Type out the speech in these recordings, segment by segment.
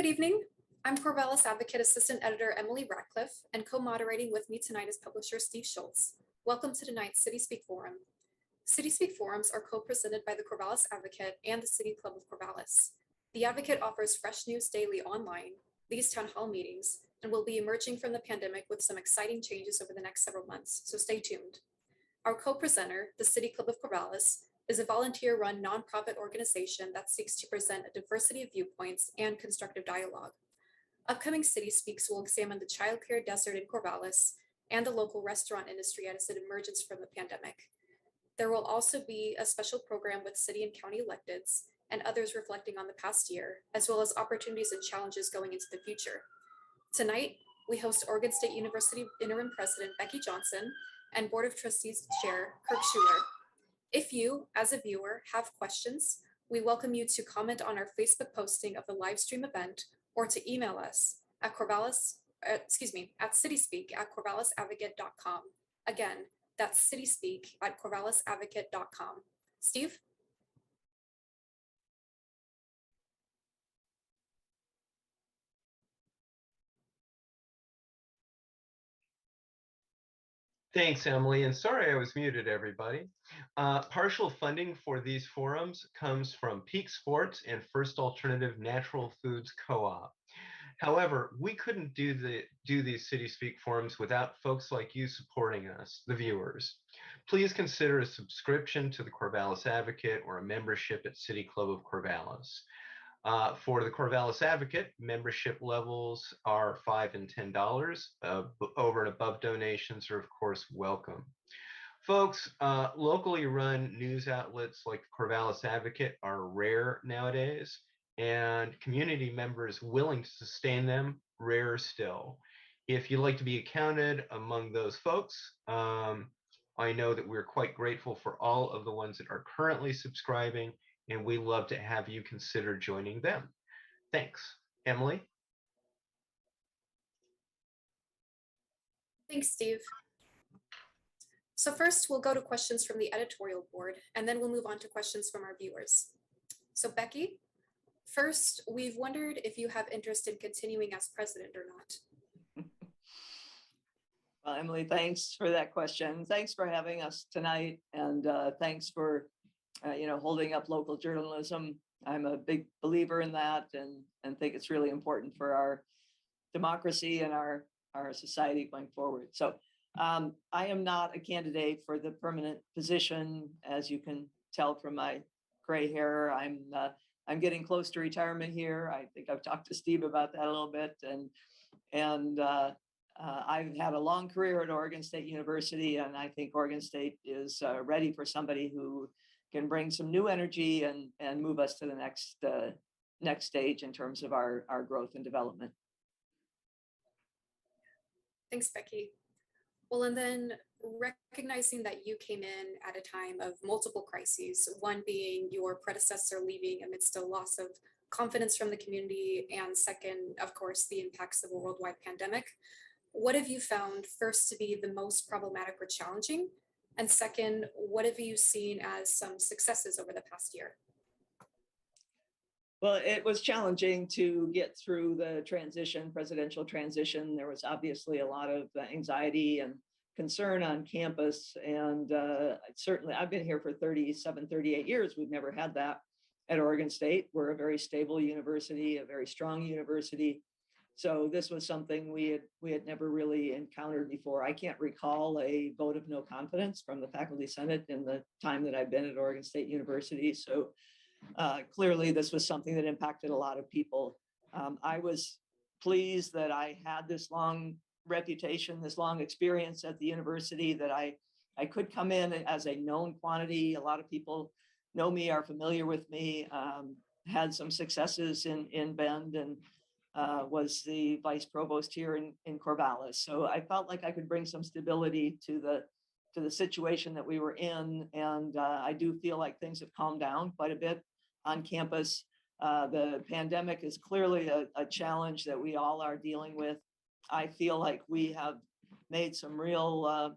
Good evening. I'm Corvallis Advocate Assistant Editor Emily Ratcliffe, and co-moderating with me tonight is publisher Steve Schultz. Welcome to tonight's Cityspeak Forum. Cityspeak Forums are co-presented by the Corvallis Advocate and the City Club of Corvallis. The Advocate offers fresh news daily online, leads town hall meetings, and will be emerging from the pandemic with some exciting changes over the next several months, so stay tuned. Our co-presenter, the City Club of Corvallis, is a volunteer-run nonprofit organization that seeks to present a diversity of viewpoints and constructive dialogue. Upcoming City Speaks will examine the childcare desert in Corvallis and the local restaurant industry as it emerges from the pandemic. There will also be a special program with city and county electeds and others reflecting on the past year, as well as opportunities and challenges going into the future. Tonight, we host Oregon State University Interim President Becky Johnson and Board of Trustees Chair Kirk Schueler. If you, as a viewer, have questions, we welcome you to comment on our Facebook posting of the live stream event or to email us at cityspeak@corvallisadvocate.com. Again, that's cityspeak@corvallisadvocate.com. Steve? Thanks, Emily, and sorry I was muted, everybody. Partial funding for these forums comes from Peak Sports and First Alternative Natural Foods Co-op. However, we couldn't do these Cityspeak forums without folks like you supporting us, the viewers. Please consider a subscription to the Corvallis Advocate or a membership at City Club of Corvallis. For the Corvallis Advocate, membership levels are $5 and $10. Over and above donations are, of course, welcome. Folks, locally run news outlets like the Corvallis Advocate are rare nowadays, and community members willing to sustain them, rarer still. If you'd like to be counted among those folks, I know that we're quite grateful for all of the ones that are currently subscribing, and we love to have you consider joining them. Thanks. Emily? Thanks, Steve. So first, we'll go to questions from the editorial board, and then we'll move on to questions from our viewers. So Becky, first, we've wondered if you have interest in continuing as president or not. Well, Emily, thanks for that question. Thanks for having us tonight, and thanks for holding up local journalism. I'm a big believer in that, and think it's really important for our democracy and our society going forward. So I am not a candidate for the permanent position, as you can tell from my gray hair. I'm getting close to retirement here. I think I've talked to Steve about that a little bit, and I've had a long career at Oregon State University, and I think Oregon State is ready for somebody who can bring some new energy and move us to the next stage in terms of our growth and development. Thanks, Becky. Well, and then recognizing that you came in at a time of multiple crises, one being your predecessor leaving amidst a loss of confidence from the community, and second, of course, the impacts of a worldwide pandemic. What have you found first to be the most problematic or challenging? And second, what have you seen as some successes over the past year? Well, it was challenging to get through the presidential transition. There was obviously a lot of anxiety and concern on campus. And certainly, I've been here for 38 years. We've never had that at Oregon State. We're a very stable university, a very strong university. So this was something we had never really encountered before. I can't recall a vote of no confidence from the faculty senate in the time that I've been at Oregon State University. So clearly this was something that impacted a lot of people. I was pleased that I had this long reputation, this long experience at the university, that I could come in as a known quantity. A lot of people know me, are familiar with me, had some successes in Bend, and was the vice provost here in Corvallis. So I felt like I could bring some stability to the situation that we were in. And I do feel like things have calmed down quite a bit on campus. The pandemic is clearly a challenge that we all are dealing with. I feel like we have made some real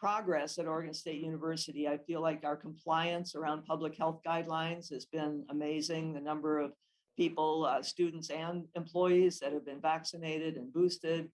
progress at Oregon State University. I feel like our compliance around public health guidelines has been amazing. The number of people, students and employees that have been vaccinated and boosted,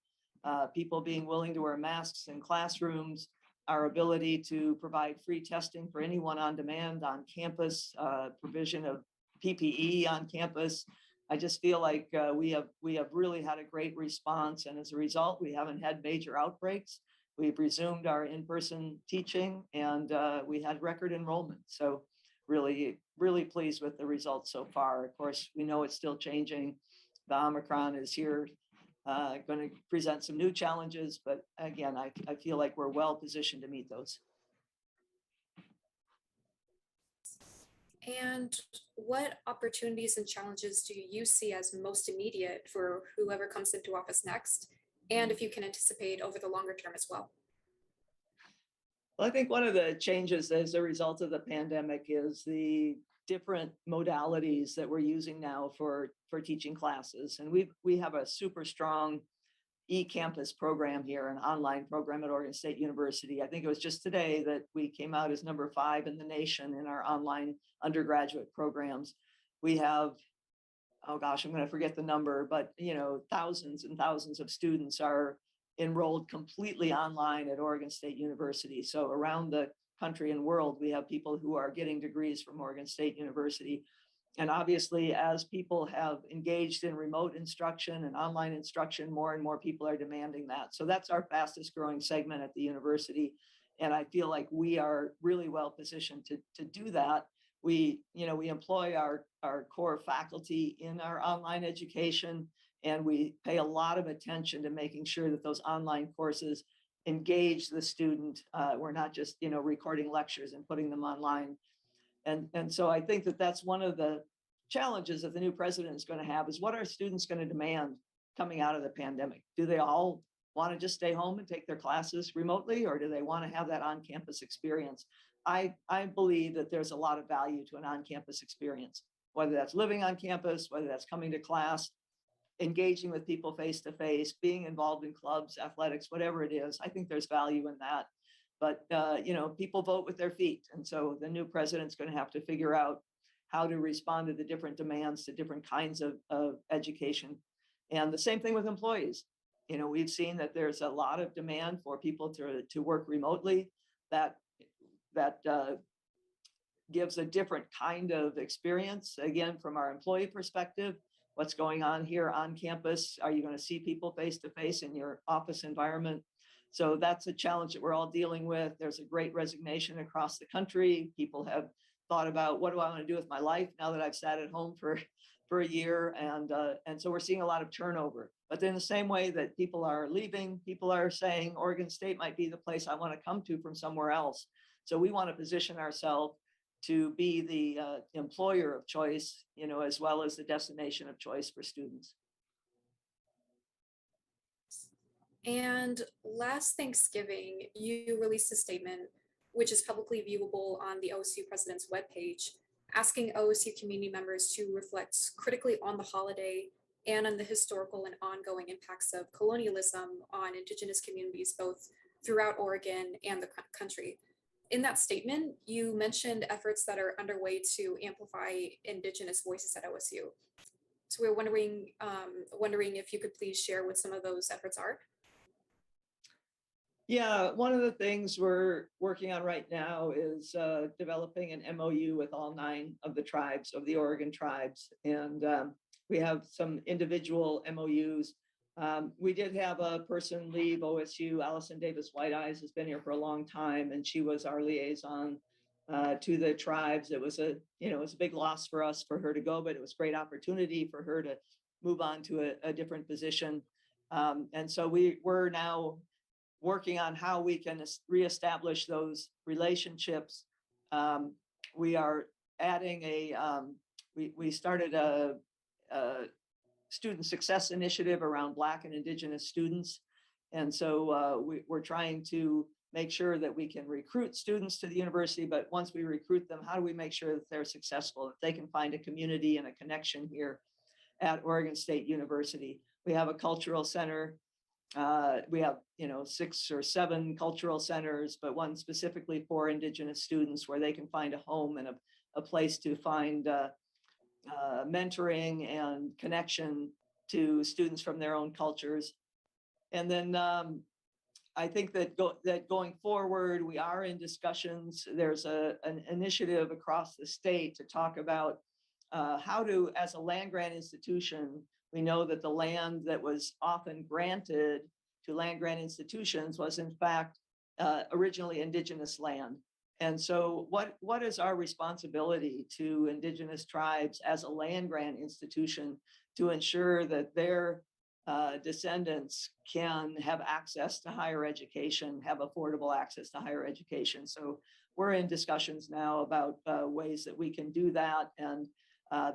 people being willing to wear masks in classrooms, our ability to provide free testing for anyone on demand on campus, provision of PPE on campus. I just feel like we have really had a great response, and as a result, we haven't had major outbreaks. We've resumed our in-person teaching, and we had record enrollment. So really, really pleased with the results so far. Of course, we know it's still changing. The Omicron is here, going to present some new challenges, but again, I feel like we're well positioned to meet those. And what opportunities and challenges do you see as most immediate for whoever comes into office next? And if you can anticipate over the longer term as well? Well, I think one of the changes as a result of the pandemic is the different modalities that we're using now for teaching classes. And we have a super strong e-campus program here, an online program at Oregon State University. I think it was just today that we came out as number 5 in the nation in our online undergraduate programs. We have, oh gosh, I'm going to forget the number, but thousands and thousands of students are enrolled completely online at Oregon State University. So around the country and world, we have people who are getting degrees from Oregon State University. And obviously, as people have engaged in remote instruction and online instruction, more and more people are demanding that. So that's our fastest growing segment at the university. And I feel like we are really well positioned to do that. We employ our core faculty in our online education, and we pay a lot of attention to making sure that those online courses engage the student. We're not just, recording lectures and putting them online. And so I think that that's one of the challenges that the new president is going to have, is what are students going to demand coming out of the pandemic? Do they all want to just stay home and take their classes remotely, or do they want to have that on-campus experience? I believe that there's a lot of value to an on-campus experience, whether that's living on campus, whether that's coming to class, engaging with people face-to-face, being involved in clubs, athletics, whatever it is. I think there's value in that. But, people vote with their feet. And so the new president's going to have to figure out how to respond to the different demands to different kinds of education. And the same thing with employees. We've seen that there's a lot of demand for people to work remotely. That gives a different kind of experience, again, from our employee perspective. What's going on here on campus? Are you going to see people face-to-face in your office environment? So that's a challenge that we're all dealing with. There's a great resignation across the country. People have thought about, what do I want to do with my life now that I've sat at home for a year? And so we're seeing a lot of turnover. But in the same way that people are leaving, people are saying Oregon State might be the place I want to come to from somewhere else. So we want to position ourselves to be the employer of choice, as well as the destination of choice for students. And last Thanksgiving, you released a statement, which is publicly viewable on the OSU president's webpage, asking OSU community members to reflect critically on the holiday and on the historical and ongoing impacts of colonialism on Indigenous communities, both throughout Oregon and the country. In that statement, you mentioned efforts that are underway to amplify Indigenous voices at OSU. So we're wondering if you could please share what some of those efforts are. Yeah, one of the things we're working on right now is developing an MOU with all 9 of the tribes, of the Oregon tribes. And we have some individual MOUs. We did have a person leave OSU. Allison Davis White Eyes has been here for a long time, and she was our liaison to the tribes. It was a big loss for us for her to go, but it was a great opportunity for her to move on to a different position. And so we're now working on how we can reestablish those relationships. We are adding we started a student success initiative around Black and Indigenous students. And so we're trying to make sure that we can recruit students to the university, but once we recruit them, how do we make sure that they're successful, that they can find a community and a connection here at Oregon State University? We have a cultural center. We have 6 or 7 cultural centers, but one specifically for Indigenous students where they can find a home and a place to find mentoring and connection to students from their own cultures. And then I think that going forward, we are in discussions. There's an initiative across the state to talk about how to, as a land grant institution, we know that the land that was often granted to land grant institutions was in fact originally indigenous land. And so what is our responsibility to indigenous tribes as a land grant institution to ensure that their descendants can have access to higher education, have affordable access to higher education? So we're in discussions now about ways that we can do that. And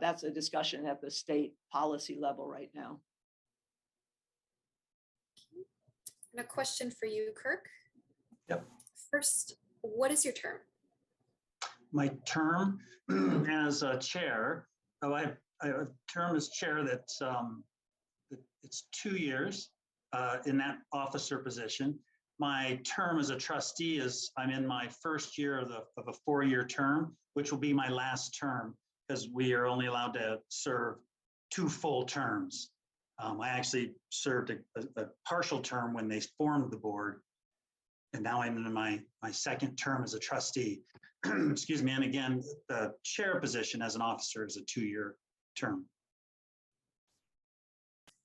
that's a discussion at the state policy level right now. And a question for you, Kirk. Yep. First, what is your term? My term as a chair, I have a term as chair that's it's 2 years in that officer position. My term as a trustee is I'm in my first year of a 4-year term, which will be my last term because we are only allowed to serve 2 full terms. I actually served a partial term when they formed the board, and now I'm in my second term as a trustee. Excuse me. And again, the chair position as an officer is a 2-year term.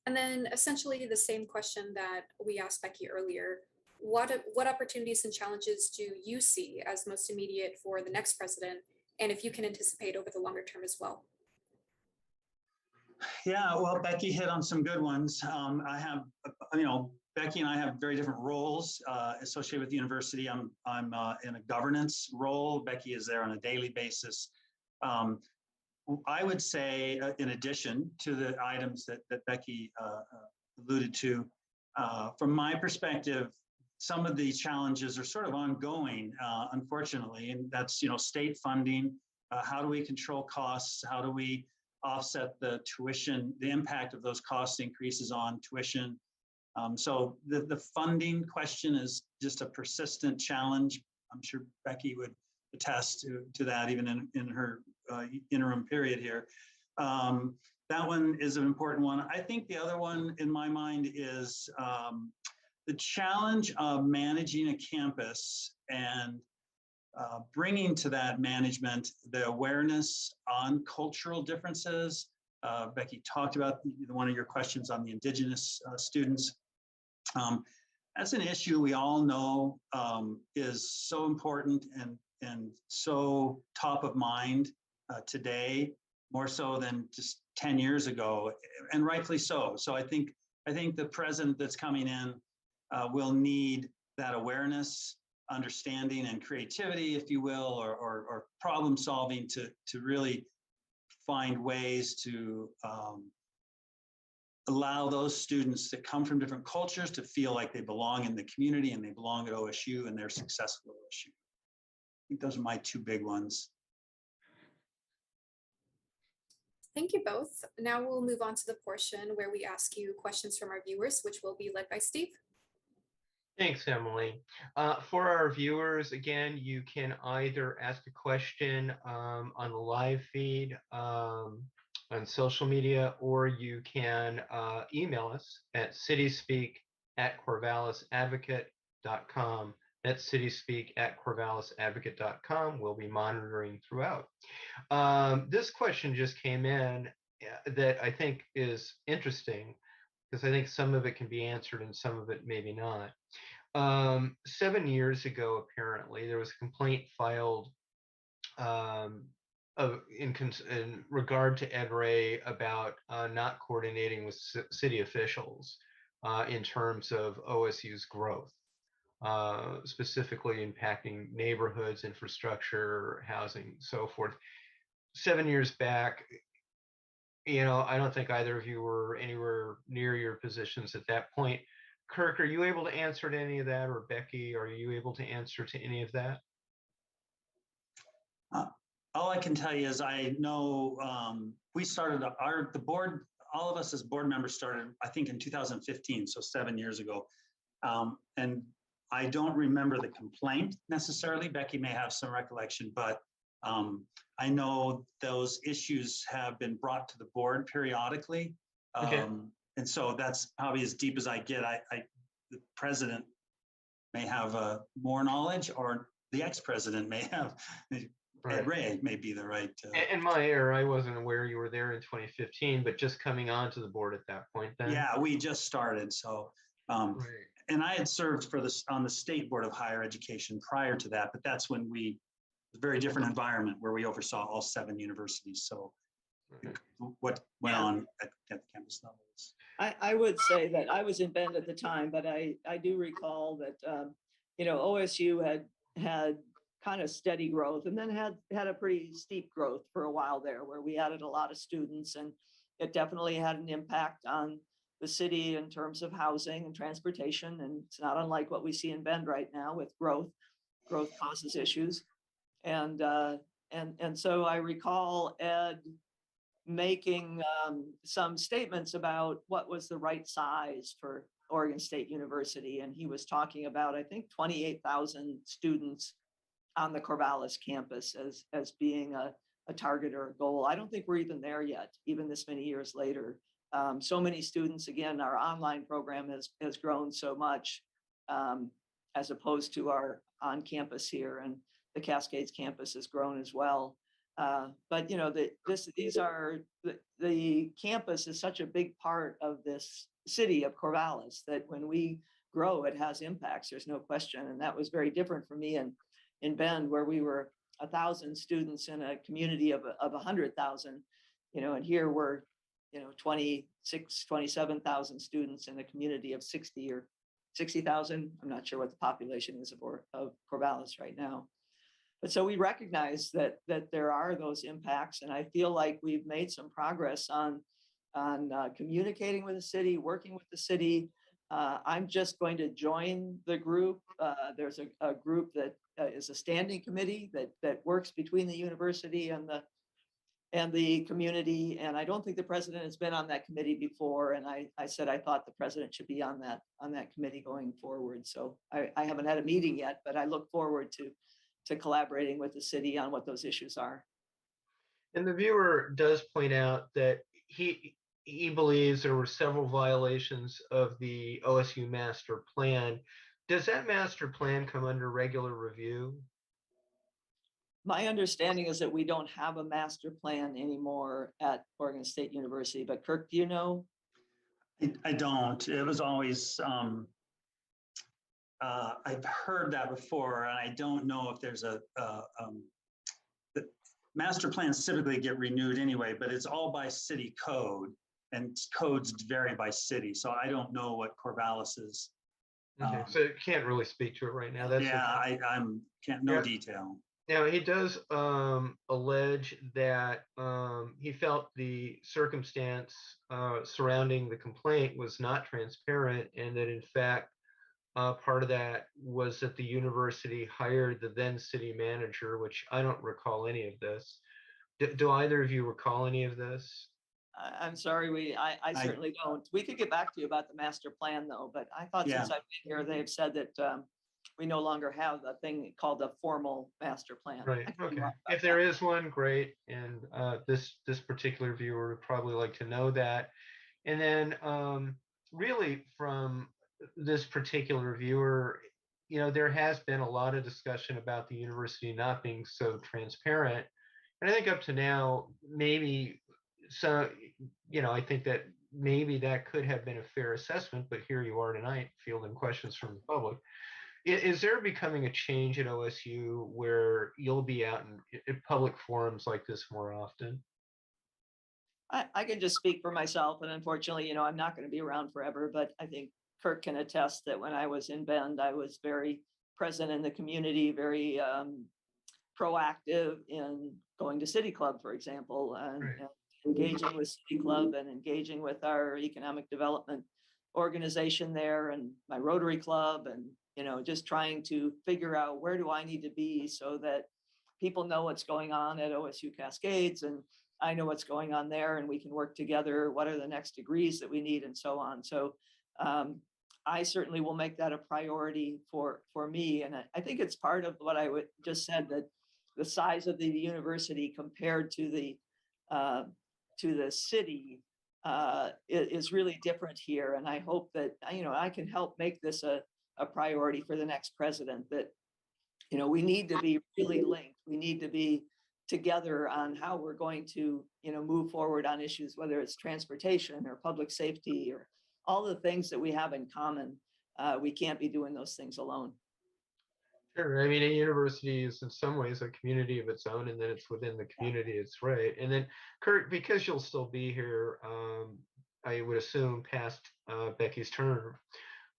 And then essentially the same question that we asked Becky earlier. What opportunities and challenges do you see as most immediate for the next president? And if you can anticipate over the longer term as well? Yeah, well, Becky hit on some good ones. I have, Becky and I have very different roles associated with the university. I'm in a governance role. Becky is there on a daily basis. I would say, in addition to the items that Becky alluded to, from my perspective, some of the challenges are sort of ongoing, unfortunately, and that's state funding. How do we control costs? How do we offset the tuition, the impact of those cost increases on tuition? So the funding question is just a persistent challenge. I'm sure Becky would attest to that even in her interim period here. That one is an important one. I think the other one in my mind is the challenge of managing a campus and bringing to that management the awareness on cultural differences. Becky talked about one of your questions on the indigenous students. That's an issue we all know is so important and so top of mind today, more so than just 10 years ago, and rightfully so. So I think the president that's coming in will need that awareness, understanding, and creativity, if you will, or problem solving to really find ways to allow those students that come from different cultures to feel like they belong in the community and they belong at OSU and they're successful at OSU. I think those are my 2 big ones. Thank you both. Now we'll move on to the portion where we ask you questions from our viewers, which will be led by Steve. Thanks, Emily. For our viewers, again, you can either ask a question on the live feed on social media, or you can email us at cityspeak@corvallisadvocate.com. That's cityspeak@corvallisadvocate.com. We'll be monitoring throughout. This question just came in that I think is interesting because I think some of it can be answered and some of it maybe not. 7 years ago, apparently, there was a complaint filed in regard to Ed Ray about not coordinating with city officials in terms of OSU's growth, specifically impacting neighborhoods, infrastructure, housing, so forth. 7 years back, I don't think either of you were anywhere near your positions at that point. Kirk, are you able to answer to any of that? Or Becky, are you able to answer to any of that? All I can tell you is I know we started the board, all of us as board members started, I think, in 2015, so 7 years ago. And I don't remember the complaint necessarily. Becky may have some recollection, but I know those issues have been brought to the board periodically. Okay. And so that's probably as deep as I get. The president may have more knowledge, or the ex-president may have, Right. Ray may be the right. In my error, I wasn't aware you were there in 2015, but just coming onto the board at that point then? Yeah, we just started. So, Right. and I had served for this on the State Board of Higher Education prior to that, but that's when a very different environment where we oversaw all 7 universities. So Right. what went on at the campus levels. I would say that I was in Bend at the time, but I do recall that, OSU had kind of steady growth and then had a pretty steep growth for a while there, where we added a lot of students, and it definitely had an impact on the city in terms of housing and transportation. And it's not unlike what we see in Bend right now with growth. Growth causes issues. And so I recall Ed making some statements about what was the right size for Oregon State University. And he was talking about, I think, 28,000 students on the Corvallis campus as being a target or a goal. I don't think we're even there yet, even this many years later. So many students, again, our online program has grown so much as opposed to our on campus here, and the Cascades campus has grown as well. But the campus is such a big part of this city of Corvallis that when we grow, it has impacts. There's no question. And that was very different for me in Bend, where we were 1,000 students in a community of 100,000, and here we're, 27,000 students in a community of 60 or 60,000. I'm not sure what the population is of Corvallis right now. But so we recognize that there are those impacts, and I feel like we've made some progress on communicating with the city, working with the city. I'm just going to join the group. There's a group that is a standing committee that works between the university and the community. And I don't think the president has been on that committee before. And I said I thought the president should be on that committee going forward. So I haven't had a meeting yet, but I look forward to collaborating with the city on what those issues are. And the viewer does point out that he believes there were several violations of the OSU master plan. Does that master plan come under regular review? My understanding is that we don't have a master plan anymore at Oregon State University, but Kirk, do you know? I don't. It was always, I've heard that before, and I don't know if there's the master plans typically get renewed anyway, but it's all by city code, and codes vary by city. So I don't know what Corvallis is. Okay, so you can't really speak to it right now. That's yeah, okay. I'm can't no detail. Now, he does allege that he felt the circumstance surrounding the complaint was not transparent, and that in fact, part of that was that the university hired the then city manager, which I don't recall any of this. Do either of you recall any of this? I'm sorry, I certainly don't. We could get back to you about the master plan though, but I thought since I've been here, they've said that we no longer have a thing called a formal master plan. Right, okay. If there is one, great. And this particular viewer would probably like to know that. And then really from this particular viewer, there has been a lot of discussion about the university not being so transparent. And I think up to now, maybe so, I think that maybe that could have been a fair assessment, but here you are tonight fielding questions from the public. Is there becoming a change at OSU where you'll be out in public forums like this more often? I can just speak for myself, and unfortunately, I'm not going to be around forever, but I think Kirk can attest that when I was in Bend, I was very present in the community, very proactive in going to City Club, for example, and engaging with City Club and engaging with our economic development organization there and my Rotary Club, and just trying to figure out where do I need to be so that people know what's going on at OSU Cascades and I know what's going on there, and we can work together. What are the next degrees that we need, and so on. So I certainly will make that a priority for me. And I think it's part of what I just said, that the size of the university compared to the city is really different here. And I hope that, I can help make this a priority for the next president, that, we need to be really linked. We need to be together on how we're going to, move forward on issues, whether it's transportation or public safety or all the things that we have in common. We can't be doing those things alone. Sure. I mean, a university is in some ways a community of its own, and then it's within the community, it's right. And then, Kurt, because you'll still be here, I would assume past Becky's term.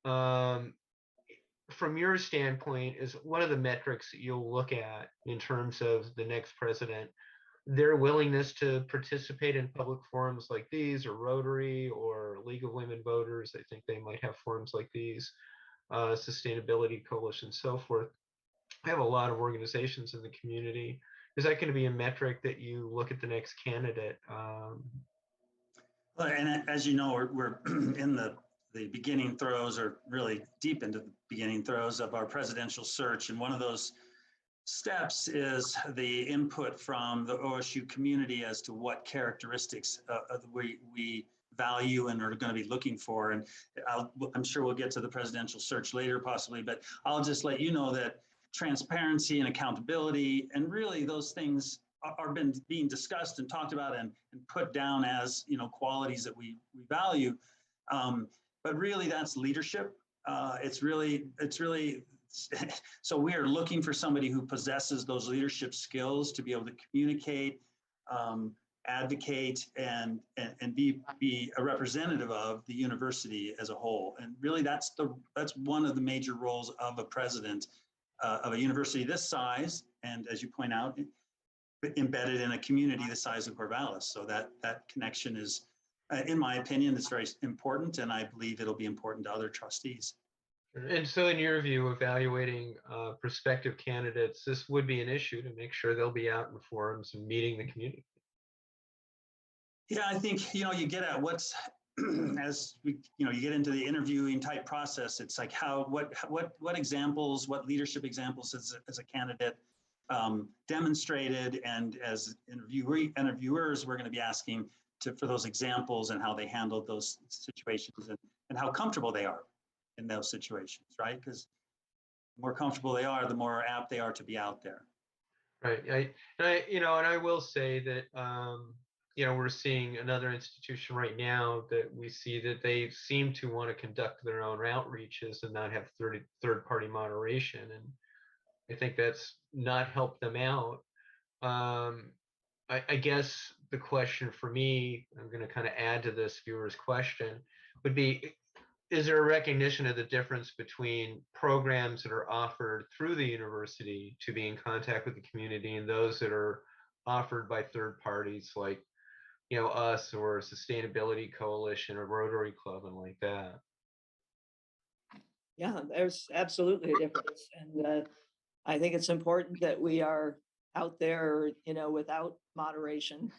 From your standpoint, is one of the metrics that you'll look at in terms of the next president their willingness to participate in public forums like these, or Rotary, or League of Women Voters? I think they might have forums like these, Sustainability Coalition, so forth. I have a lot of organizations in the community. Is that going to be a metric that you look at the next candidate? Well, and as you know, we're in the beginning throes, or really deep into the beginning throes of our presidential search. And one of those steps is the input from the OSU community as to what characteristics we value and are going to be looking for. And I'm sure we'll get to the presidential search later possibly, but I'll just let you know that transparency and accountability, and really those things are being discussed and talked about and put down as, qualities that we value. But really that's leadership. It's really, so we are looking for somebody who possesses those leadership skills to be able to communicate, advocate, and be a representative of the university as a whole. And really that's one of the major roles of a president of a university this size, and as you point out, embedded in a community the size of Corvallis. So that connection is, in my opinion, is very important, and I believe it'll be important to other trustees. And so in your view, evaluating prospective candidates, this would be an issue to make sure they'll be out in forums and meeting the community. Yeah, I think, you get at what's, as we, you get into the interviewing type process, it's like what examples, what leadership examples as a candidate demonstrated, and as interviewers, we're going to be asking for those examples and how they handled those situations, and how comfortable they are in those situations, right? Because the more comfortable they are, the more apt they are to be out there. Right. And I will say that, we're seeing another institution right now that we see that they seem to want to conduct their own outreaches and not have third-party moderation. And I think that's not helped them out. I guess the question for me, I'm going to kind of add to this viewer's question, would be, is there a recognition of the difference between programs that are offered through the university to be in contact with the community and those that are offered by third parties like, us, or Sustainability Coalition, or Rotary Club, and like that? Yeah, there's absolutely a difference. And I think it's important that we are out there, without moderation,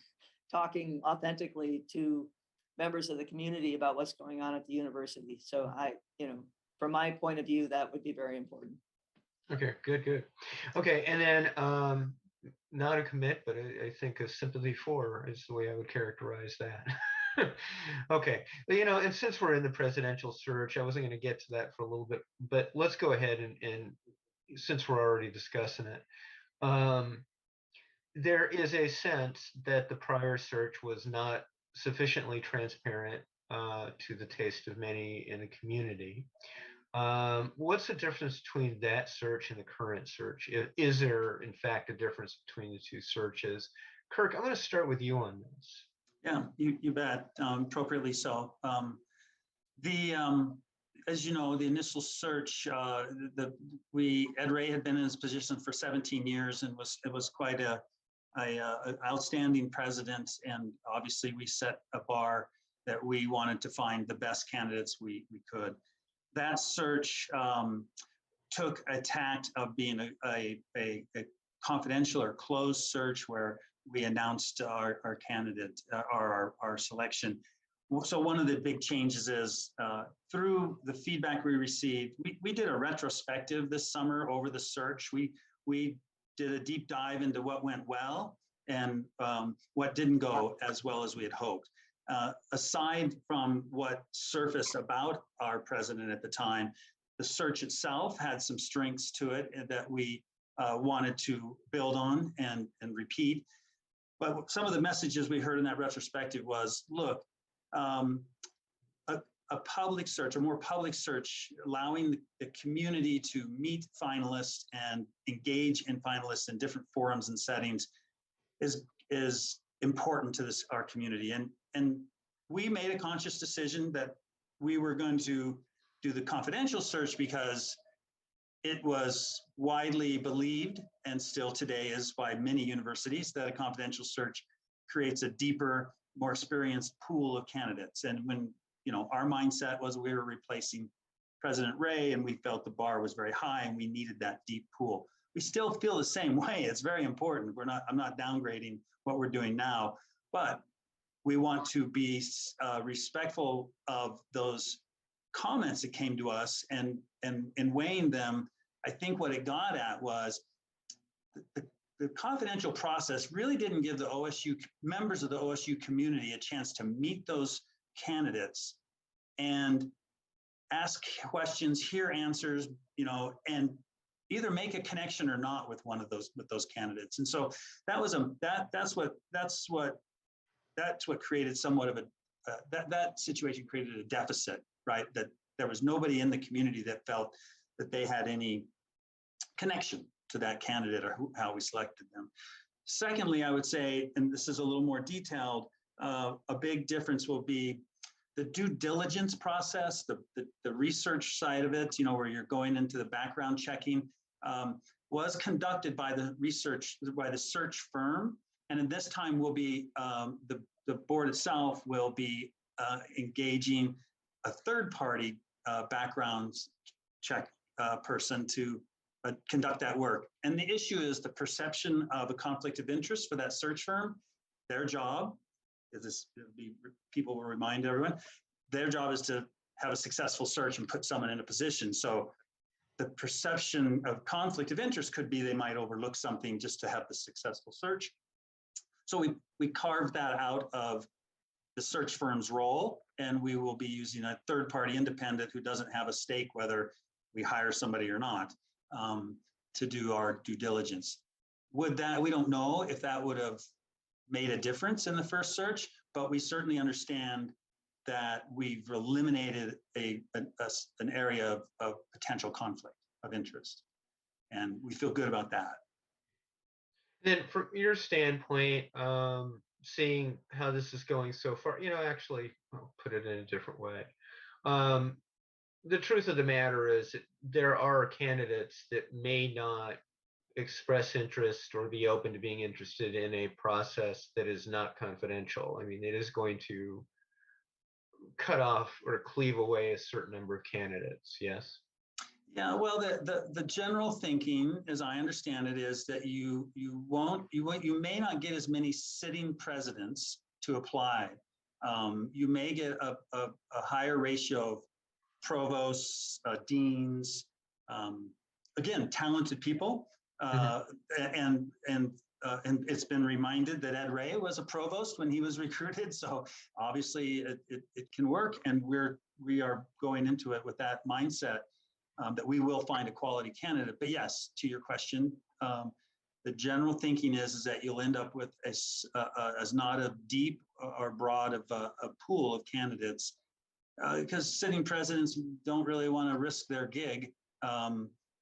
talking authentically to members of the community about what's going on at the university. So from my point of view, that would be very important. Okay, good. Okay, and then not a commit, but I think a sympathy for is the way I would characterize that. Okay, and since we're in the presidential search, I wasn't going to get to that for a little bit, but let's go ahead and since we're already discussing it, there is a sense that the prior search was not sufficiently transparent to the taste of many in the community. What's the difference between that search and the current search? Is there, in fact, a difference between the two searches? Kirk, I'm going to start with you on this. Yeah, you bet. Appropriately so. As you know, the initial search, Ed Ray had been in his position for 17 years, and it was quite a outstanding president. And obviously, we set a bar that we wanted to find the best candidates we could. That search took a tact of being a confidential or closed search, where we announced our candidate, our selection. So one of the big changes is through the feedback we received, we did a retrospective this summer over the search. We did a deep dive into what went well and what didn't go as well as we had hoped. Aside from what surfaced about our president at the time, the search itself had some strengths to it that we wanted to build on and repeat. But some of the messages we heard in that retrospective was, look, a public search, a more public search, allowing the community to meet finalists and engage in finalists in different forums and settings is important to our community. And we made a conscious decision that we were going to do the confidential search because it was widely believed, and still today is by many universities, that a confidential search creates a deeper, more experienced pool of candidates. And when, our mindset was we were replacing President Ray, and we felt the bar was very high and we needed that deep pool. We still feel the same way. It's very important. I'm not downgrading what we're doing now, but we want to be respectful of those comments that came to us, and in weighing them, I think what it got at was the confidential process really didn't give the OSU members of the OSU community a chance to meet those candidates and ask questions, hear answers, and either make a connection or not with one of those candidates. And so that was that's what created somewhat of that situation created a deficit, right? That there was nobody in the community that felt that they had any connection to that candidate or how we selected them. Secondly, I would say, and this is a little more detailed, a big difference will be the due diligence process, the research side of it, where you're going into the background checking, was conducted by the search firm. And in this time will be, the board itself will be engaging a third-party background check person to conduct that work. And the issue is the perception of a conflict of interest for that search firm. Their job is people will remind everyone, their job is to have a successful search and put someone in a position. So the perception of conflict of interest could be they might overlook something just to have the successful search. So we carved that out of the search firm's role, and we will be using a third-party independent who doesn't have a stake whether we hire somebody or not to do our due diligence. We don't know if that would have made a difference in the first search, but we certainly understand that we've eliminated an area of potential conflict of interest, and we feel good about that. Then from your standpoint, seeing how this is going so far, actually, I'll put it in a different way. The truth of the matter is that there are candidates that may not express interest or be open to being interested in a process that is not confidential. I mean, it is going to cut off or cleave away a certain number of candidates. Yes. Yeah, well, the general thinking, as I understand it, is that you may not get as many sitting presidents to apply. You may get a higher ratio of provosts, deans, again, talented people, and it's been reminded that Ed Ray was a provost when he was recruited. So obviously it can work, and we are going into it with that mindset. That we will find a quality candidate. But yes, to your question, the general thinking is that you'll end up with as not a deep or broad of a pool of candidates, because sitting presidents don't really want to risk their gig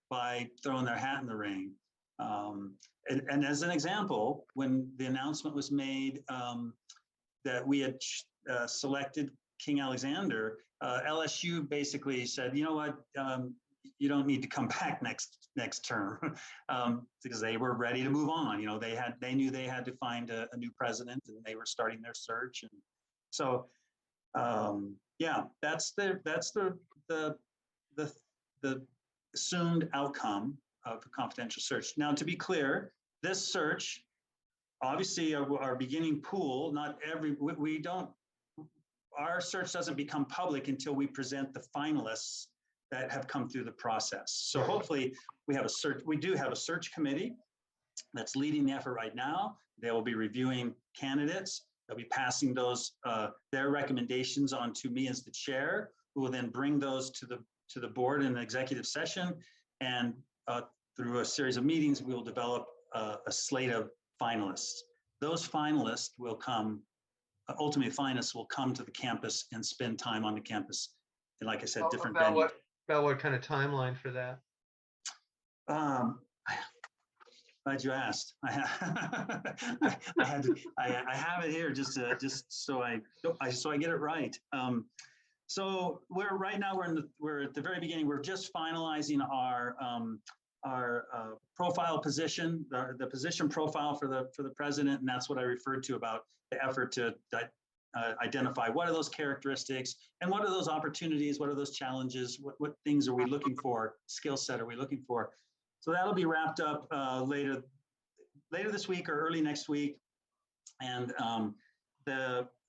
by throwing their hat in the ring. And as an example, when the announcement was made that we had selected King Alexander, LSU basically said, you know what, you don't need to come back next term, because they were ready to move on. They knew they had to find a new president, and they were starting their search. And so, yeah, that's the assumed outcome of a confidential search. Now, to be clear, this search, obviously, our beginning pool, our search doesn't become public until we present the finalists that have come through the process. So hopefully we do have a search committee that's leading the effort right now. They will be reviewing candidates. They'll be passing those their recommendations on to me as the chair, who will then bring those to the board in an executive session, and through a series of meetings, we will develop a slate of finalists. Those finalists will come. Ultimately, finalists will come to the campus and spend time on the campus. And like I said, different venues. About what kind of timeline for that? Glad you asked. I have it here just so I get it right. So right now we're at the very beginning. We're just finalizing our profile position, the position profile for the president, and that's what I referred to about the effort to identify what are those characteristics and what are those opportunities, what are those challenges, what things are we looking for, skill set are we looking for. So that'll be wrapped up later this week or early next week, and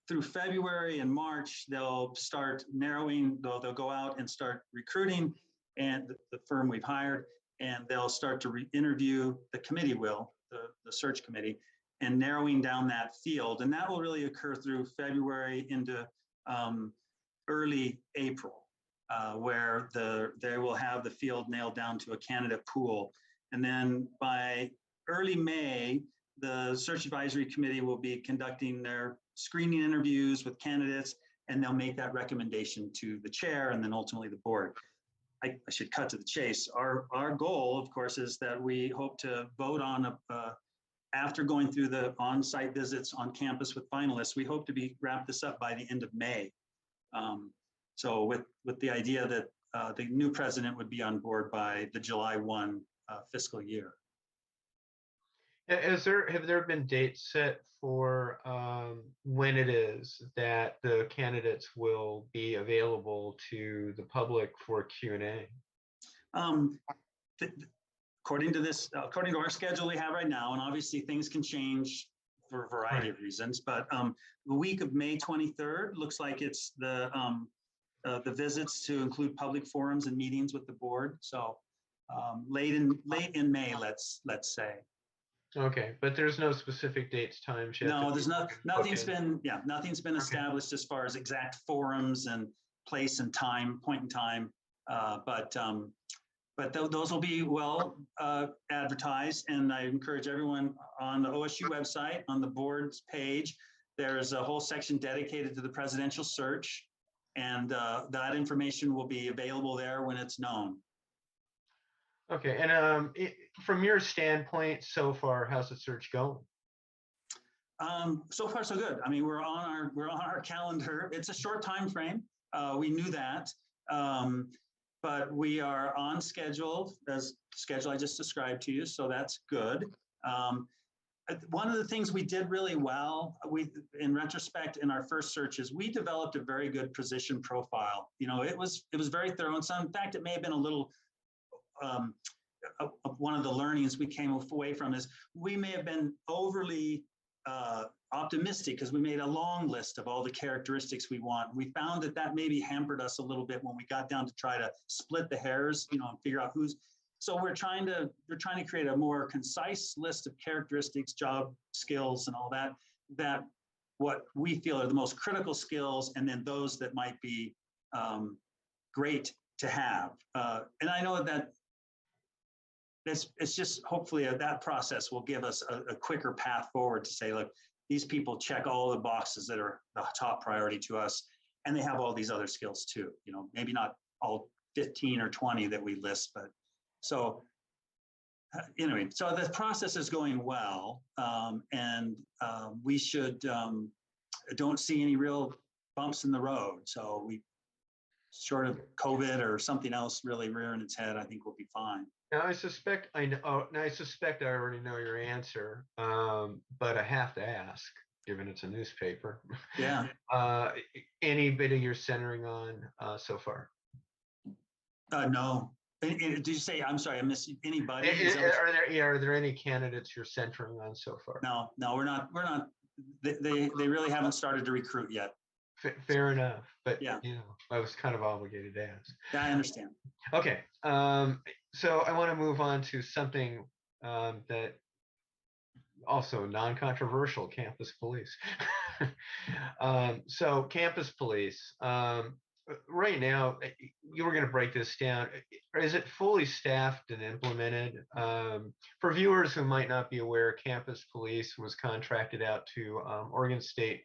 through February and March they'll start narrowing. They'll go out and start recruiting, and the firm we've hired, and they'll start to interview. The committee will, the search committee, and narrowing down that field, and that will really occur through February into early April. Where they will have the field nailed down to a candidate pool. And then by early May, the search advisory committee will be conducting their screening interviews with candidates, and they'll make that recommendation to the chair and then ultimately the board. I should cut to the chase. Our goal, of course, is that we hope to vote on after going through the on-site visits on campus with finalists, we hope to wrap this up by the end of May. So with the idea that the new president would be on board by the July 1 fiscal year. Have there been dates set for when it is that the candidates will be available to the public for Q&A? According to our schedule we have right now, and obviously things can change for a variety of reasons, but the week of May 23rd looks like it's the visits to include public forums and meetings with the board. So late in May, let's say. Okay, but there's no specific dates, times yet. No, there's nothing's been established as far as exact forums and place and time, point in time. But those will be well advertised, and I encourage everyone on the OSU website, on the board's page, there's a whole section dedicated to the presidential search. And that information will be available there when it's known. Okay, and from your standpoint so far, how's the search going? So far, so good. I mean, we're on our calendar. It's a short time frame. We knew that, but we are on schedule, as schedule I just described to you. So that's good. One of the things we did really well, in retrospect, in our first searches, we developed a very good position profile. You know, it was very thorough. And so, in fact, it may have been a little, one of the learnings we came away from is we may have been overly optimistic because we made a long list of all the characteristics we want. We found that maybe hampered us a little bit when we got down to try to split the hairs, you know, and figure out who's. So we're trying to create a more concise list of characteristics, job skills, and all that what we feel are the most critical skills, and then those that might be great to have. And I know that it's just hopefully that process will give us a quicker path forward to say, look, these people check all the boxes that are the top priority to us, and they have all these other skills too. You know, maybe not all 15 or 20 that we list, but. So anyway, so the process is going well, and we should don't see any real bumps in the road. So we, short of COVID or something else really rearing its head, I think we'll be fine. Now I suspect I already know your answer, but I have to ask, given it's a newspaper. Yeah. Any bit of your centering on so far? No. Did you say, I'm sorry, I missed anybody? Are there any candidates you're centering on so far? No, we're not. They really haven't started to recruit yet. Fair enough, but yeah, you know, I was kind of obligated to ask. Yeah, I understand. Okay, so I want to move on to something that also non-controversial campus police. So campus police, right now, you were going to break this down. Is it fully staffed and implemented? For viewers who might not be aware, campus police was contracted out to Oregon State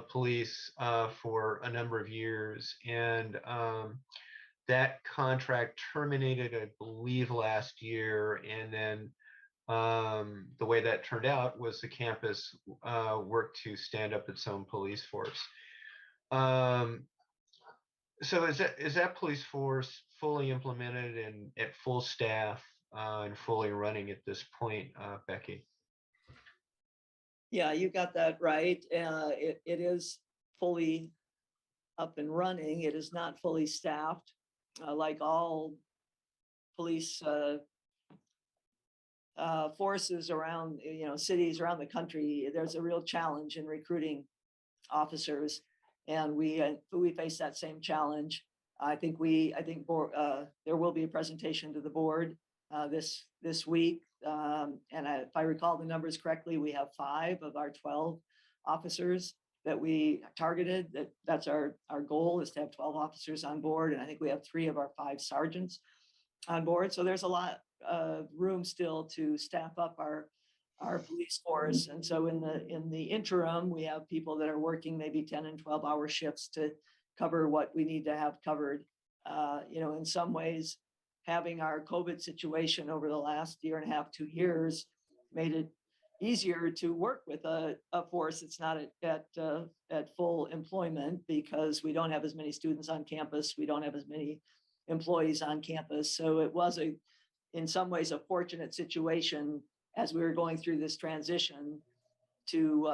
police for a number of years, and that contract terminated, I believe, last year. And then the way that turned out was the campus worked to stand up its own police force. So is that police force fully implemented and at full staff and fully running at this point, Becky? Yeah, you got that right. It is fully up and running. It is not fully staffed. Like all police forces around, cities around the country, there's a real challenge in recruiting officers, and we face that same challenge. I think there will be a presentation to the board this week, and if I recall the numbers correctly, we have 5 of our 12 officers that we targeted. That's our goal, is to have 12 officers on board, and I think we have 3 of our 5 sergeants on board. So there's a lot of room still to staff up our police force. And so in the interim, we have people that are working maybe 10 and 12-hour shifts to cover what we need to have covered. In some ways, having our COVID situation over the last year and a half, 2 years, made it easier to work with a force that's not at full employment, because we don't have as many students on campus. We don't have as many employees on campus. So it was in some ways, a fortunate situation as we were going through this transition to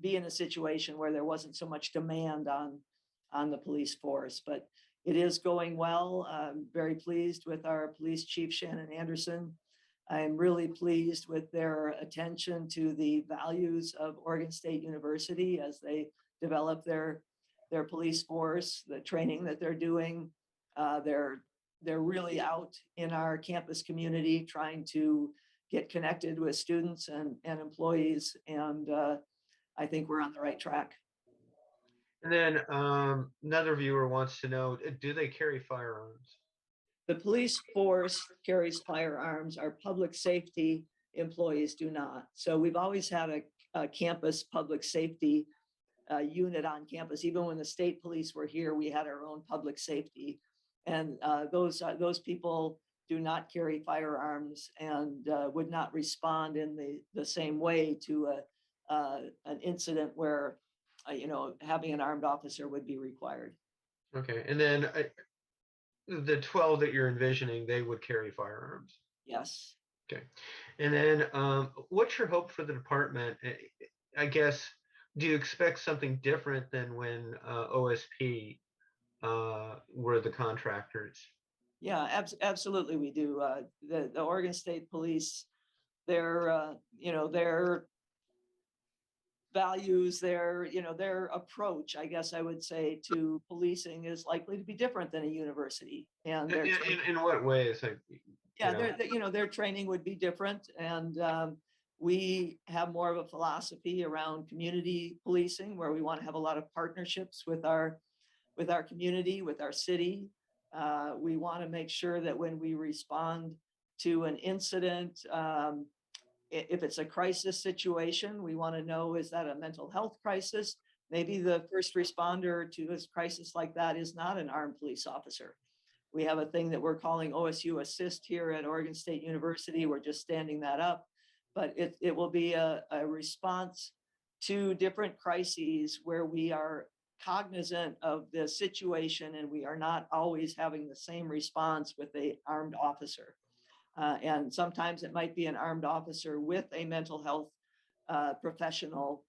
be in a situation where there wasn't so much demand on the police force. But it is going well. I'm very pleased with our police chief, Shannon Anderson. I'm really pleased with their attention to the values of Oregon State University as they develop their police force, the training that they're doing. They're really out in our campus community trying to get connected with students and employees. And I think we're on the right track. And then another viewer wants to know, do they carry firearms? The police force carries firearms. Our public safety employees do not. So we've always had a campus public safety unit on campus. Even when the state police were here, we had our own public safety. And those people do not carry firearms and would not respond in the same way to an incident where having an armed officer would be required. Okay, and then the 12 that you're envisioning, they would carry firearms. Yes. Okay, and then what's your hope for the department? I guess, do you expect something different than when OSP were the contractors? Yeah, absolutely, we do. The Oregon State Police, their values, their approach, I guess I would say, to policing is likely to be different than a university. And in what ways? Their training would be different, and we have more of a philosophy around community policing, where we want to have a lot of partnerships with our community, with our city. We want to make sure that when we respond to an incident, if it's a crisis situation, we want to know, is that a mental health crisis? Maybe the first responder to a crisis like that is not an armed police officer. We have a thing that we're calling OSU Assist here at Oregon State University. We're just standing that up, but it will be a response to different crises where we are cognizant of the situation and we are not always having the same response with an armed officer. And sometimes it might be an armed officer with a mental health professional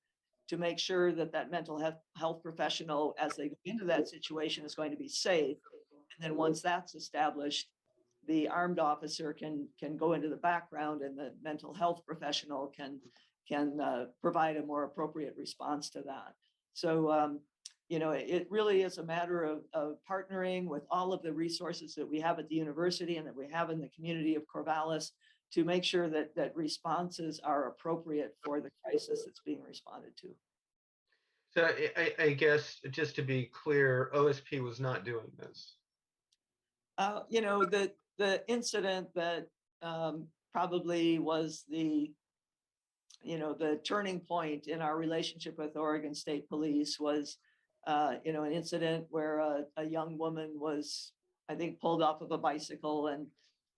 to make sure that mental health professional, as they go into that situation, is going to be safe. And then once that's established, the armed officer can go into the background, and the mental health professional can provide a more appropriate response to that. So, it really is a matter of partnering with all of the resources that we have at the university and that we have in the community of Corvallis to make sure that responses are appropriate for the crisis that's being responded to. So I guess just to be clear, OSP was not doing this. The incident that probably was the turning point in our relationship with Oregon State Police was, an incident where a young woman was, I think, pulled off of a bicycle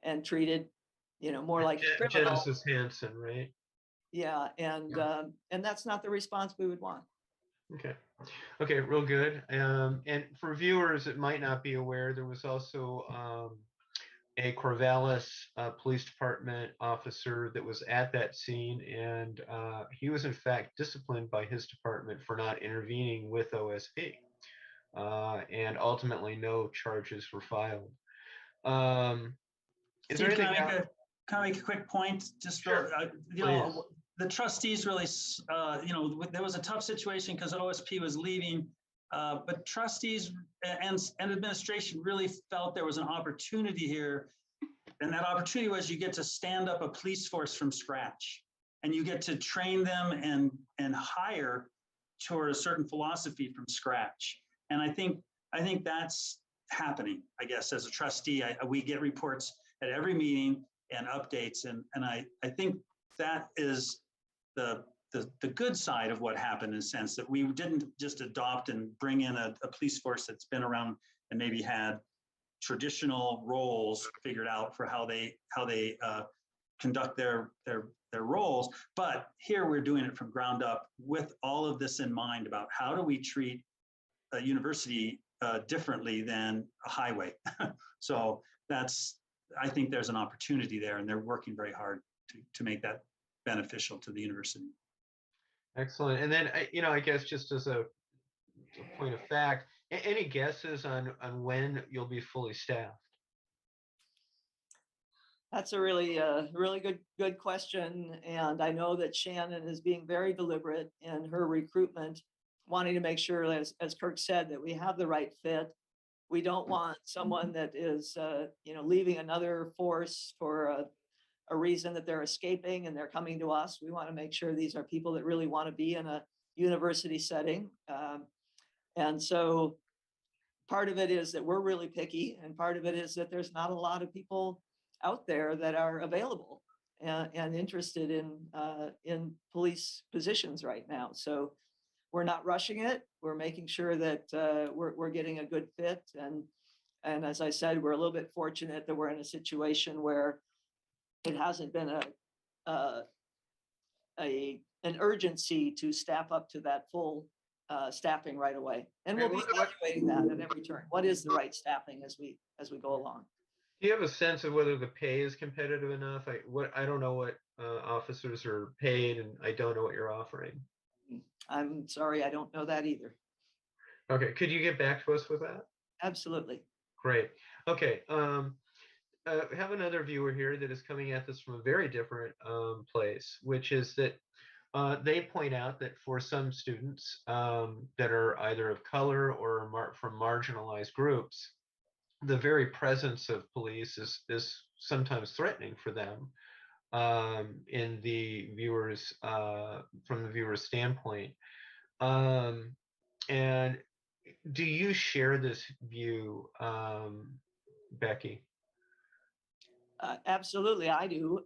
and treated, more like a criminal. Genesis Hansen, right? Yeah, and that's not the response we would want. Okay, real good. And for viewers that might not be aware, there was also a Corvallis Police Department officer that was at that scene, and he was in fact disciplined by his department for not intervening with OSP, and ultimately no charges were filed. Is there Steve, anything else? can I make a quick point? Just Sure, the trustees really, there was a tough situation because OSP was leaving, but trustees and administration really felt there was an opportunity here. And that opportunity was you get to stand up a police force from scratch, and you get to train them and hire toward a certain philosophy from scratch. And I think that's happening, I guess, as a trustee. We get reports at every meeting and updates. And I think that is the good side of what happened, in a sense that we didn't just adopt and bring in a police force that's been around and maybe had traditional roles figured out for how they conduct their roles. But here we're doing it from ground up with all of this in mind about how do we treat a university differently than a highway. So I think there's an opportunity there, and they're working very hard to make that beneficial to the university. Excellent. And then, I guess just as a point of fact, any guesses on when you'll be fully staffed? That's a really good question. And I know that Shannon is being very deliberate in her recruitment, wanting to make sure, as Kirk said, that we have the right fit. We don't want someone that is, leaving another force for a reason that they're escaping and they're coming to us. We want to make sure these are people that really want to be in a university setting. And so part of it is that we're really picky, and part of it is that there's not a lot of people out there that are available and interested in police positions right now. So we're not rushing it. We're making sure that we're getting a good fit. And as I said, we're a little bit fortunate that we're in a situation where it hasn't been an urgency to staff up to that full staffing right away. And we'll be evaluating that at every turn. What is the right staffing as we go along? Do you have a sense of whether the pay is competitive enough? I don't know what officers are paid, and I don't know what you're offering. I'm sorry, I don't know that either. Okay, could you get back to us with that? Absolutely. Great. Okay. We have another viewer here that is coming at this from a very different place, which is that they point out that for some students that are either of color or from marginalized groups, the very presence of police is sometimes threatening for them in the viewers from the viewer's standpoint. And do you share this view, Becky? Absolutely, I do.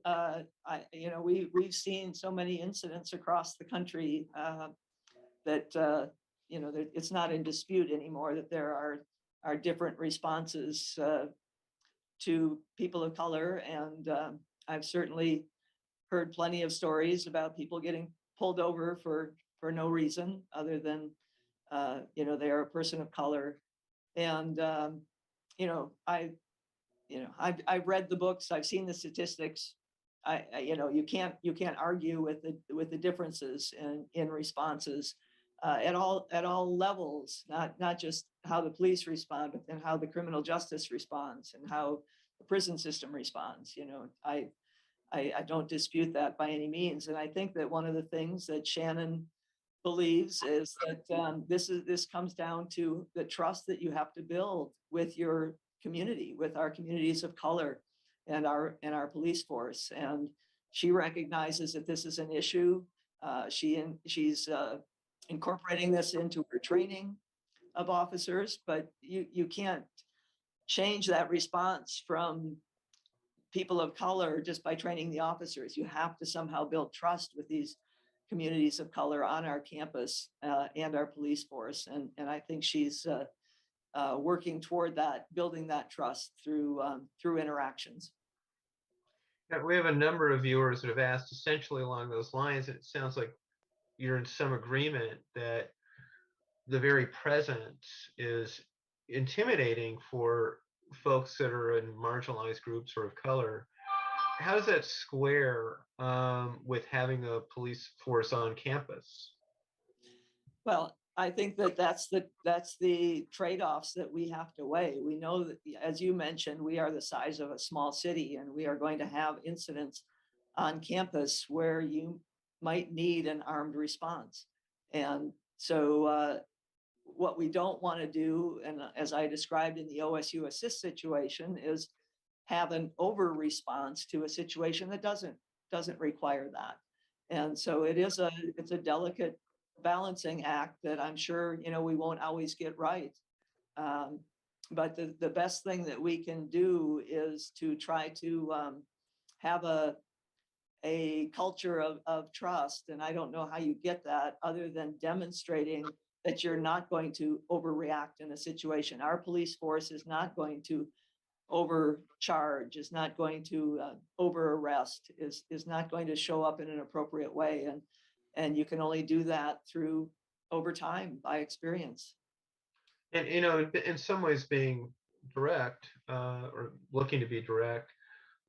We've seen so many incidents across the country that it's not in dispute anymore that there are different responses to people of color, and I've certainly heard plenty of stories about people getting pulled over for no reason other than they are a person of color, and I've read the books, I've seen the statistics. You can't argue with the differences in responses at all levels, not just how the police respond, but then how the criminal justice responds and how the prison system responds. I don't dispute that by any means, and I think that one of the things that Shannon believes is that this comes down to the trust that you have to build with your community, with our communities of color, and our police force. And she recognizes that this is an issue. She's incorporating this into her training of officers, but you can't change that response from people of color just by training the officers. You have to somehow build trust with these communities of color on our campus and our police force. And I think she's working toward that, building that trust through interactions. Yeah, we have a number of viewers that have asked essentially along those lines, and it sounds like you're in some agreement that the very presence is intimidating for folks that are in marginalized groups or of color. How does that square with having a police force on campus? Well, I think that's the trade-offs that we have to weigh. We know that, as you mentioned, we are the size of a small city, and we are going to have incidents on campus where you might need an armed response. And so what we don't want to do, and as I described in the OSU assist situation, is have an over response to a situation that doesn't require that. And so it's a delicate balancing act that I'm sure, we won't always get right. But the best thing that we can do is to try to have a culture of trust. And I don't know how you get that other than demonstrating that you're not going to overreact in a situation. Our police force is not going to overcharge, is not going to over arrest, is not going to show up in an appropriate way. And you can only do that through over time by experience. And, in some ways being direct or looking to be direct,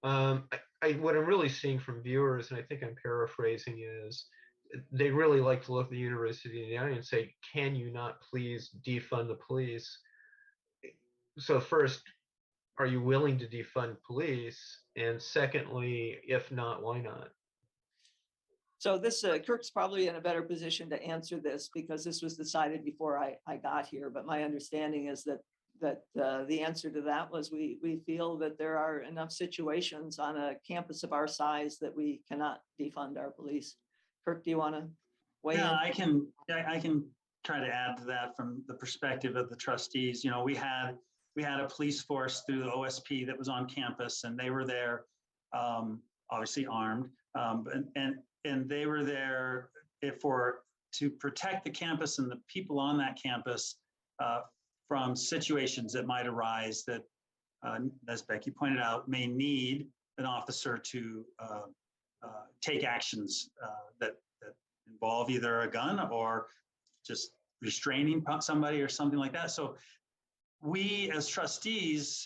what I'm really seeing from viewers, and I think I'm paraphrasing, is they really like to look at the university in the eye and say, can you not please defund the police? So first, are you willing to defund police? And secondly, if not, why not? So this, Kirk's probably in a better position to answer this because this was decided before I got here. But my understanding is that the answer to that was we feel that there are enough situations on a campus of our size that we cannot defund our police. Kirk, do you want to weigh in? I can try to add to that from the perspective of the trustees. We had a police force through the OSP that was on campus, and they were there, obviously armed, and they were there to protect the campus and the people on that campus from situations that might arise that, as Becky pointed out, may need an officer to take actions that involve either a gun or just restraining somebody or something like that. So we as trustees,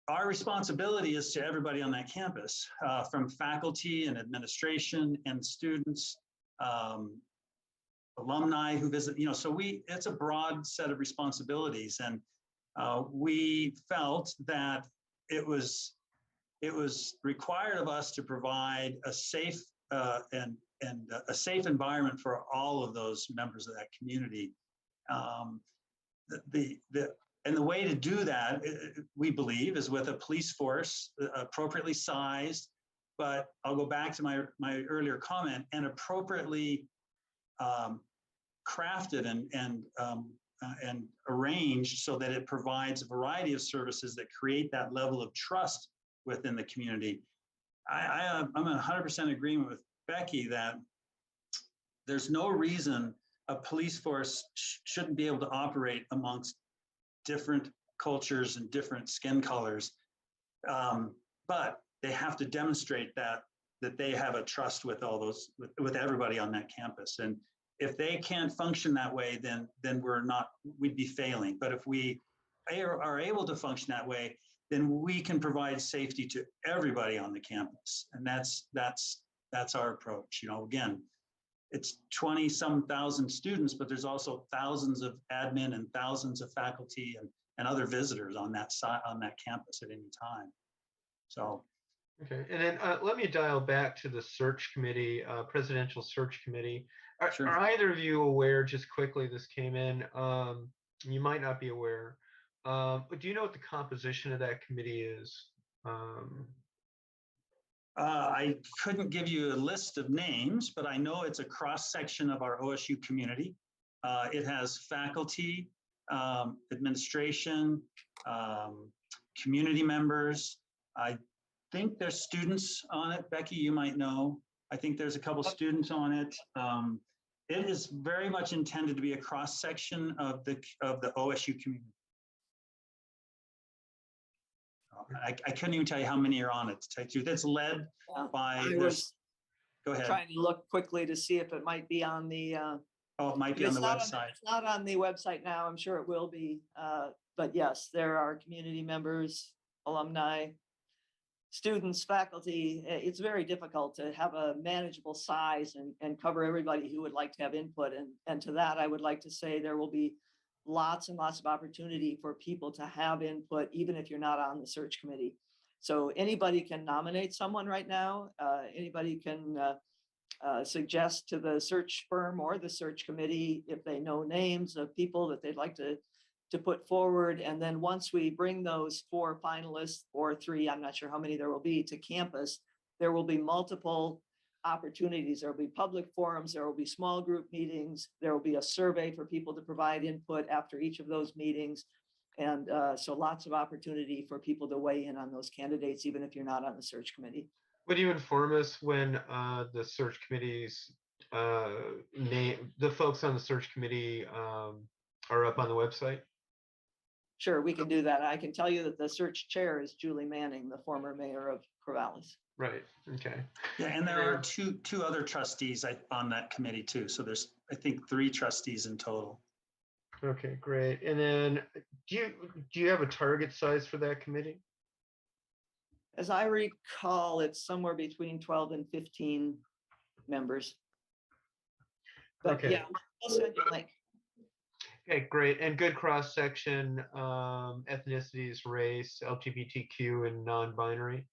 our responsibility is to everybody on that campus, from faculty and administration and students, alumni who visit, so it's a broad set of responsibilities. And we felt that it was required of us to provide a safe and a safe environment for all of those members of that community. And the way to do that, we believe, is with a police force appropriately sized, but I'll go back to my earlier comment, and appropriately crafted and arranged so that it provides a variety of services that create that level of trust within the community. I'm in 100% agreement with Becky that there's no reason a police force shouldn't be able to operate amongst different cultures and different skin colors, but they have to demonstrate that they have a trust with all those, with everybody on that campus. And if they can't function that way, then we'd be failing. But if we are able to function that way, then we can provide safety to everybody on the campus. And that's our approach. Again, it's 20-some thousand students, but there's also thousands of admin and thousands of faculty and other visitors on that campus at any time. So. Okay, and then let me dial back to the search committee, presidential search committee. Are either of you aware, just quickly, this came in, you might not be aware, Do you know what the composition of that committee is? I couldn't give you a list of names, but I know it's a cross section of our OSU community. It has faculty, administration, community members. I think there's students on it. Becky, you might know. I think there's a couple students on it. It is very much intended to be a cross section of the OSU community. I couldn't even tell you how many are on it. To tell you the truth, it's led by. I was go ahead. trying to look quickly to see if it might be on the. Oh, it might be on the website. It's not on the website now. I'm sure it will be. But yes, there are community members, alumni, students, faculty. It's very difficult to have a manageable size and cover everybody who would like to have input. And to that, I would like to say there will be lots and lots of opportunity for people to have input, even if you're not on the search committee. So anybody can nominate someone right now. Anybody can suggest to the search firm or the search committee if they know names of people that they'd like to put forward. And then once we bring those 4 finalists or 3, I'm not sure how many there will be, to campus, there will be multiple opportunities. There will be public forums, there will be small group meetings, there will be a survey for people to provide input after each of those meetings. And so lots of opportunity for people to weigh in on those candidates, even if you're not on the search committee. Would you inform us when the search committee's name, the folks on the search committee are up on the website? Sure, we can do that. I can tell you that the search chair is Julie Manning, the former mayor of Corvallis. Right. Okay. Yeah, and there are two other trustees on that committee too. So there's, I think, 3 trustees in total. Okay, great. And then do you have a target size for that committee? As I recall, it's somewhere between 12 and 15 members. But Okay. yeah, I'll send you a link. Okay, great. And good cross section, ethnicities, race, LGBTQ, and non-binary.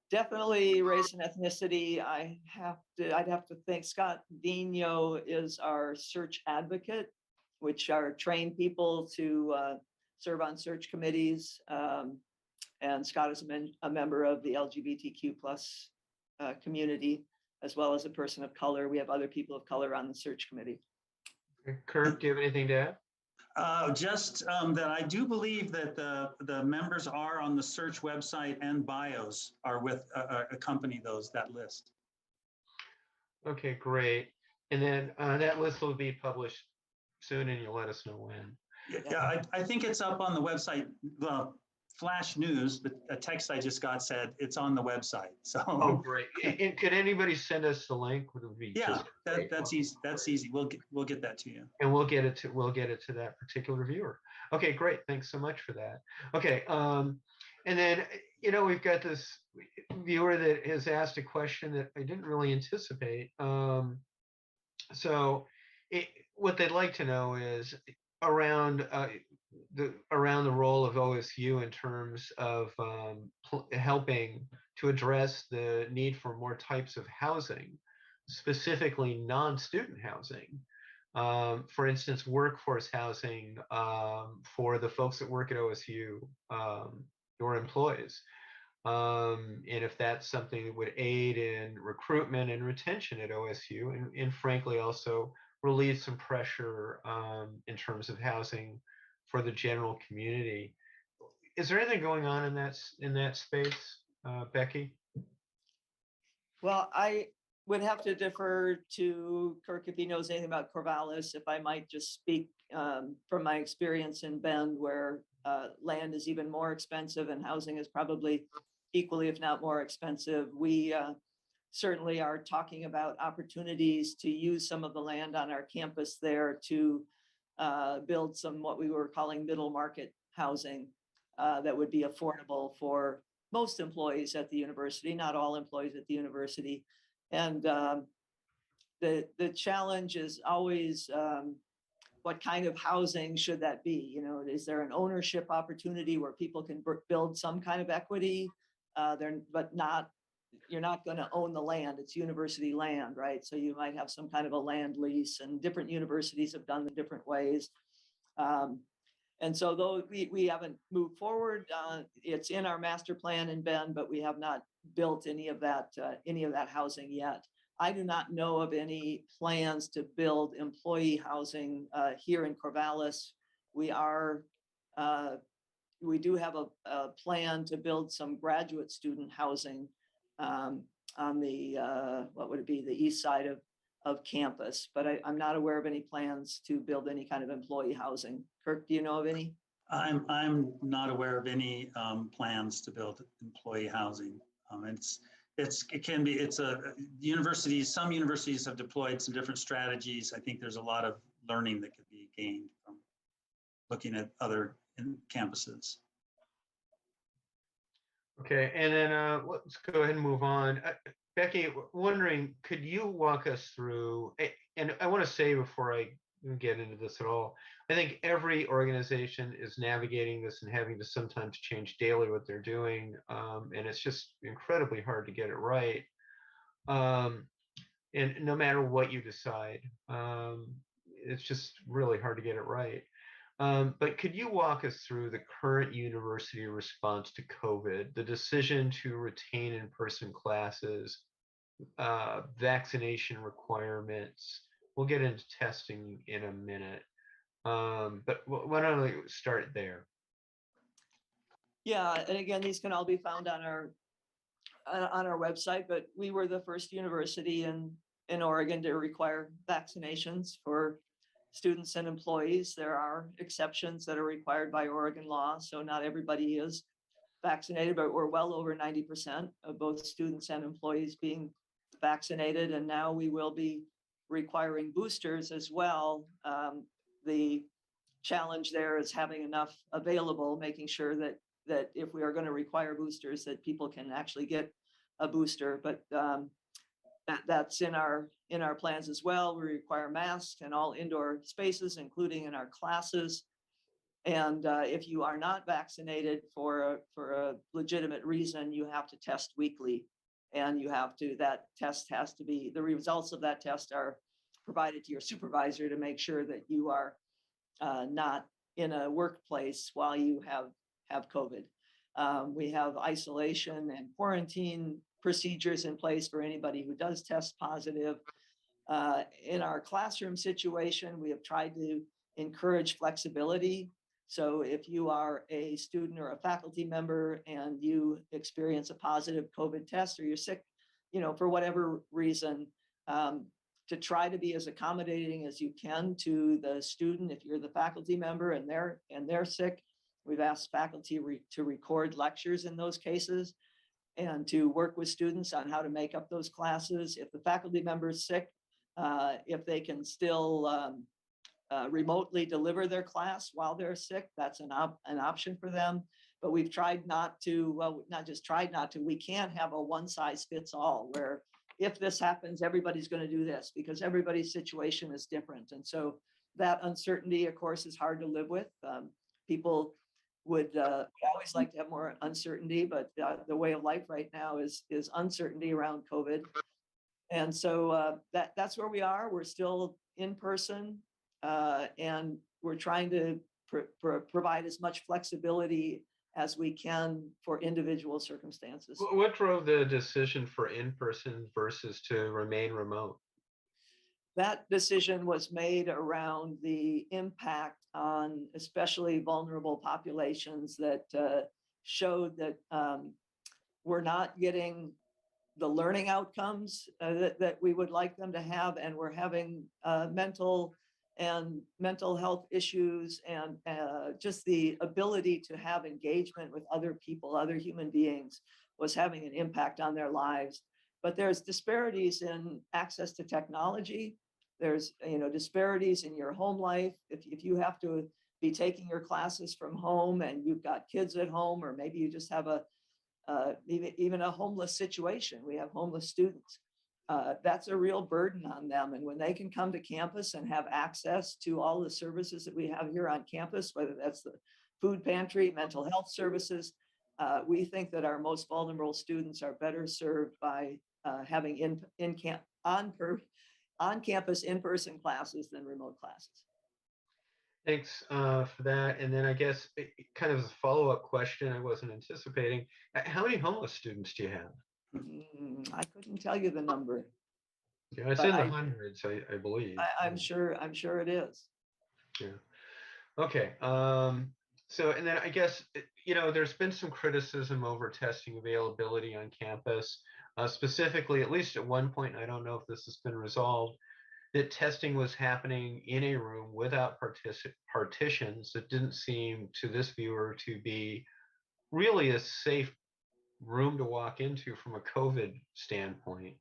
Definitely race and ethnicity. I'd have to think Scott Dino is our search advocate, which are trained people to serve on search committees. And Scott is a member of the LGBTQ plus community, as well as a person of color. We have other people of color on the search committee. Okay. Kurt, do you have anything to add? Just that I do believe that the members are on the search website and bios are with accompany that list. Okay, great. And then that list will be published soon, and you'll let us know when. Yeah, I think it's up on the website. Flash news, but a text I just got said it's on the website. So oh, great. And could anybody send us the link? Yeah, that's easy. That's easy. We'll get that to you. And we'll get it to that particular viewer. Okay, great. Thanks so much for that. Okay, and then we've got this viewer that has asked a question that I didn't really anticipate. So what they'd like to know is around the role of OSU in terms of helping to address the need for more types of housing, specifically non-student housing. For instance, workforce housing for the folks that work at OSU, your employees. And if that's something that would aid in recruitment and retention at OSU, and frankly also relieve some pressure in terms of housing for the general community. Is there anything going on in that space, Becky? Well, I would have to defer to Kirk if he knows anything about Corvallis. If I might just speak from my experience in Bend, where land is even more expensive and housing is probably equally, if not more expensive. We certainly are talking about opportunities to use some of the land on our campus there to build some what we were calling middle market housing that would be affordable for most employees at the university, not all employees at the university. And the challenge is always what kind of housing should that be? Is there an ownership opportunity where people can build some kind of equity? You're not going to own the land. It's university land, right? So you might have some kind of a land lease, and different universities have done the different ways. And so though we haven't moved forward, it's in our master plan in Bend, but we have not built any of that housing yet. I do not know of any plans to build employee housing here in Corvallis. We do have a plan to build some graduate student housing on the what would it be, the east side of campus, but I'm not aware of any plans to build any kind of employee housing. Kirk, do you know of any? I'm not aware of any plans to build employee housing. Universities, some universities have deployed some different strategies. I think there's a lot of learning that could be gained from looking at other campuses. Okay, and then let's go ahead and move on. Becky, wondering, could you walk us through, and I want to say before I get into this at all, I think every organization is navigating this and having to sometimes change daily what they're doing, and it's just incredibly hard to get it right. And no matter what you decide, it's just really hard to get it right. But could you walk us through the current university response to COVID, the decision to retain in-person classes, vaccination requirements? We'll get into testing in a minute. But why don't we start there? Yeah, and again, these can all be found on our website, but we were the first university in Oregon to require vaccinations for students and employees. There are exceptions that are required by Oregon law, so not everybody is vaccinated, but we're well over 90% of both students and employees being vaccinated, and now we will be requiring boosters as well. The challenge there is having enough available, making sure that if we are going to require boosters, that people can actually get a booster. But that's in our plans as well. We require masks in all indoor spaces, including in our classes. And if you are not vaccinated for a legitimate reason, you have to test weekly, and that test has to be, the results of that test are provided to your supervisor to make sure that you are not in a workplace while you have COVID. We have isolation and quarantine procedures in place for anybody who does test positive. In our classroom situation, we have tried to encourage flexibility. So if you are a student or a faculty member and you experience a positive COVID test, or you're sick, for whatever reason, to try to be as accommodating as you can to the student. If you're the faculty member and they're sick, we've asked faculty to record lectures in those cases and to work with students on how to make up those classes. If the faculty member is sick, if they can still remotely deliver their class while they're sick, that's an option for them. But we've tried not to, well, not just tried not to, we can't have a one size fits all where if this happens, everybody's going to do this, because everybody's situation is different. And so that uncertainty, of course, is hard to live with. People would always like to have more uncertainty, but the way of life right now is uncertainty around COVID. And so that's where we are. We're still in person, and we're trying to provide as much flexibility as we can for individual circumstances. What drove the decision for in-person versus to remain remote? That decision was made around the impact on especially vulnerable populations that showed that we're not getting the learning outcomes that we would like them to have, and we're having mental health issues, and just the ability to have engagement with other people, other human beings, was having an impact on their lives. But there's disparities in access to technology. There's disparities in your home life. If you have to be taking your classes from home and you've got kids at home, or maybe you just have even a homeless situation. We have homeless students. That's a real burden on them. And when they can come to campus and have access to all the services that we have here on campus, whether that's the food pantry, mental health services, we think that our most vulnerable students are better served by having on-campus in-person classes than remote classes. Thanks for that. And then I guess kind of as a follow-up question I wasn't anticipating, how many homeless students do you have? I couldn't tell you the number, Yeah, it's but in the hundreds, I believe. I'm sure it is. Yeah. Okay. So, and then I guess, there's been some criticism over testing availability on campus, specifically, at least at one point, I don't know if this has been resolved, that testing was happening in a room without partitions that didn't seem to this viewer to be really a safe room to walk into from a COVID standpoint.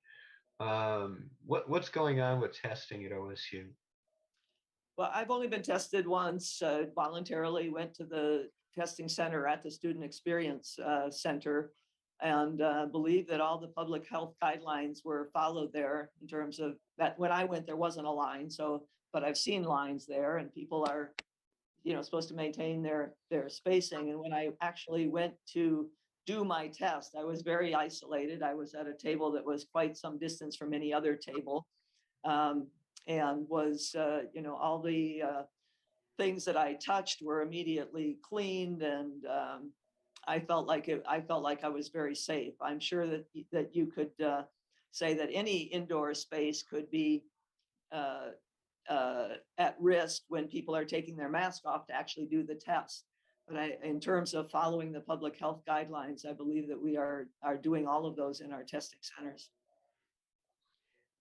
What's going on with testing at OSU? Well, I've only been tested once, voluntarily went to the testing center at the Student Experience Center, and believe that all the public health guidelines were followed there in terms of that. When I went, there wasn't a line, but I've seen lines there, and people are, supposed to maintain their spacing. And when I actually went to do my test, I was very isolated. I was at a table that was quite some distance from any other table. And was, all the things that I touched were immediately cleaned, and I felt like I was very safe. I'm sure that you could say that any indoor space could be at risk when people are taking their mask off to actually do the test. But in terms of following the public health guidelines, I believe that we are doing all of those in our testing centers.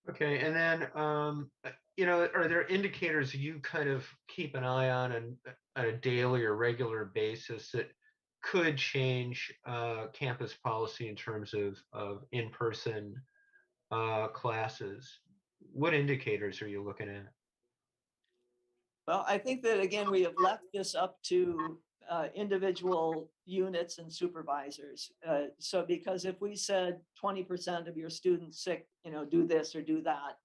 Okay, and then are there indicators you kind of keep an eye on a daily or regular basis that could change campus policy in terms of in-person classes? What indicators are you looking at? Well, I think that, again, we have left this up to individual units and supervisors. So because if we said 20% of your students sick, do this or do that,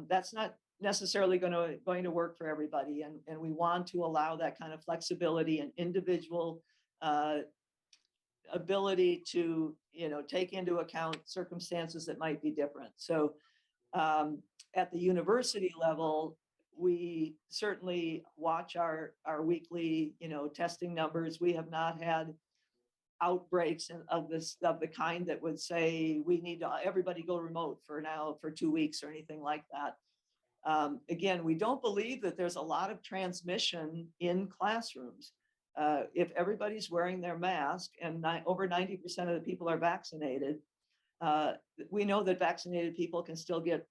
that's not necessarily going to work for everybody. And we want to allow that kind of flexibility and individual ability to, take into account circumstances that might be different. So at the university level, we certainly watch our weekly, testing numbers. We have not had outbreaks of the kind that would say we need to everybody go remote for 2 weeks or anything like that. Again, we don't believe that there's a lot of transmission in classrooms. If everybody's wearing their mask and over 90% of the people are vaccinated, we know that vaccinated people can still get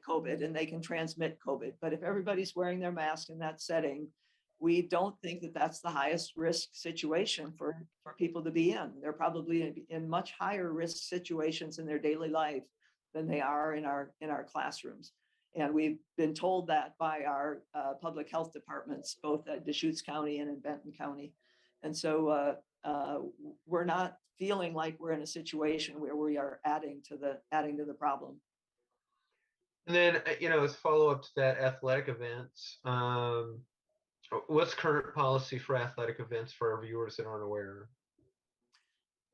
COVID and they can transmit COVID. But if everybody's wearing their mask in that setting, we don't think that that's the highest risk situation for people to be in. They're probably in much higher risk situations in their daily life than they are in our classrooms. And we've been told that by our public health departments, both at Deschutes County and in Benton County. And so we're not feeling like we're in a situation where we are adding to the problem. And then, as follow-up to that, athletic events, what's current policy for athletic events for our viewers that aren't aware?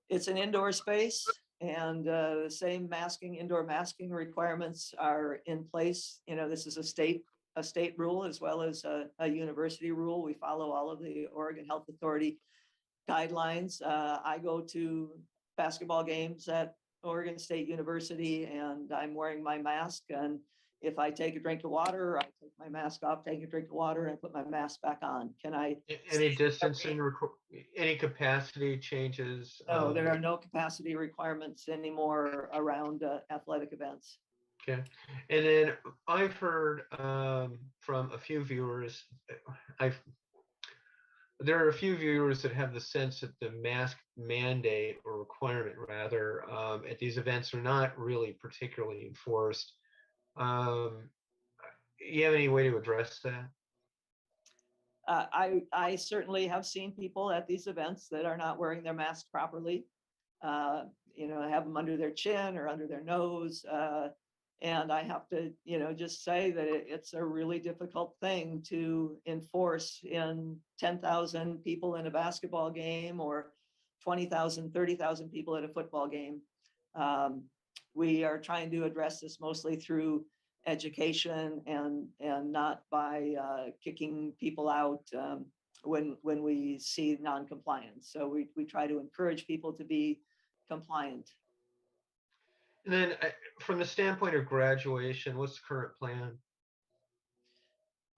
It's an indoor space, and the same indoor masking requirements are in place. This is a state rule as well as a university rule. We follow all of the Oregon Health Authority guidelines. I go to basketball games at Oregon State University, and I'm wearing my mask. And if I take a drink of water, I take my mask off, take a drink of water, and put my mask back on. Can I? Any distancing, any capacity changes? No, there are no capacity requirements anymore around athletic events. Okay. And then I've heard from a few viewers, there are a few viewers that have the sense that the mask mandate or requirement rather at these events are not really particularly enforced. You have any way to address that? I certainly have seen people at these events that are not wearing their masks properly. Have them under their chin or under their nose. And I have to, just say that it's a really difficult thing to enforce in 10,000 people in a basketball game or 20,000, 30,000 people at a football game. We are trying to address this mostly through education and not by kicking people out when we see non-compliance. So we try to encourage people to be compliant. And then from the standpoint of graduation, what's the current plan?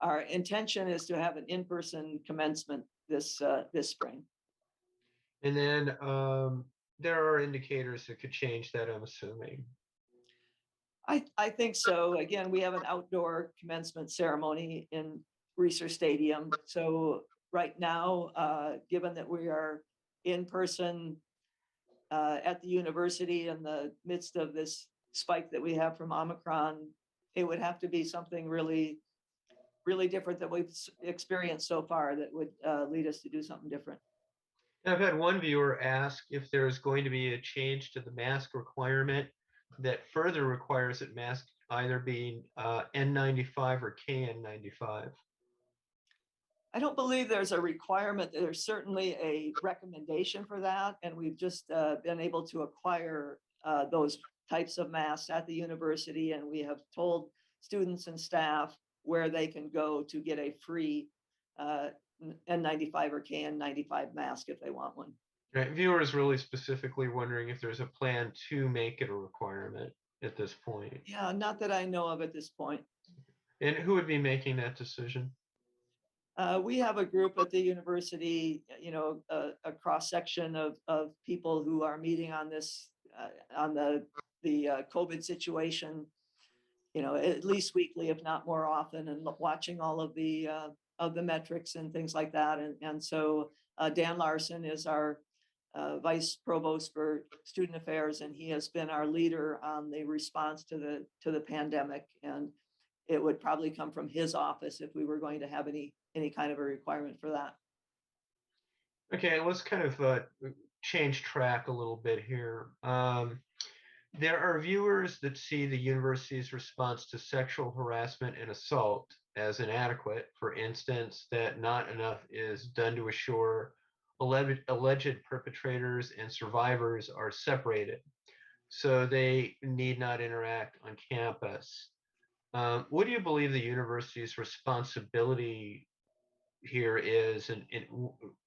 Our intention is to have an in-person commencement this spring. And then there are indicators that could change that, I'm assuming. I think so. Again, we have an outdoor commencement ceremony in Reser Stadium. So right now, given that we are in person at the university in the midst of this spike that we have from Omicron, it would have to be something really, really different that we've experienced so far that would lead us to do something different. I've had one viewer ask if there's going to be a change to the mask requirement that further requires that masks either be N95 or KN95. I don't believe there's a requirement. There's certainly a recommendation for that. And we've just been able to acquire those types of masks at the university. And we have told students and staff where they can go to get a free N95 or KN95 mask if they want one. Right. Viewers really specifically wondering if there's a plan to make it a requirement at this point. Yeah, not that I know of at this point. And who would be making that decision? We have a group at the university, you know, a cross section of people who are meeting on this, on the COVID situation, you know, at least weekly, if not more often, and watching all of the metrics and things like that. And so Dan Larson is our vice provost for student affairs, and he has been our leader on the response to the pandemic. And it would probably come from his office if we were going to have any kind of a requirement for that. Okay, let's kind of change track a little bit here. There are viewers that see the university's response to sexual harassment and assault as inadequate. For instance, that not enough is done to assure alleged perpetrators and survivors are separated, so they need not interact on campus. What do you believe the university's responsibility here is, and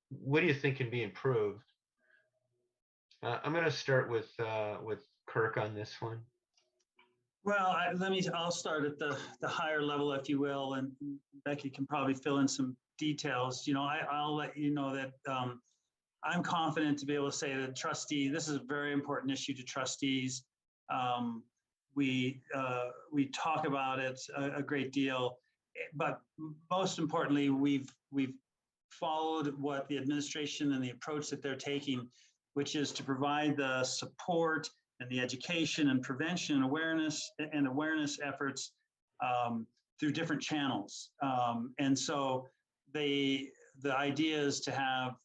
what do you think can be improved? I'm going to start with Kirk on this one. Well, I'll start at the higher level, if you will, and Becky can probably fill in some details. You know, I'll let you know that I'm confident to be able to say that trustee, this is a very important issue to trustees. We talk about it a great deal, but most importantly, we've followed what the administration and the approach that they're taking, which is to provide the support and the education and prevention and awareness efforts through different channels. And so the idea is to have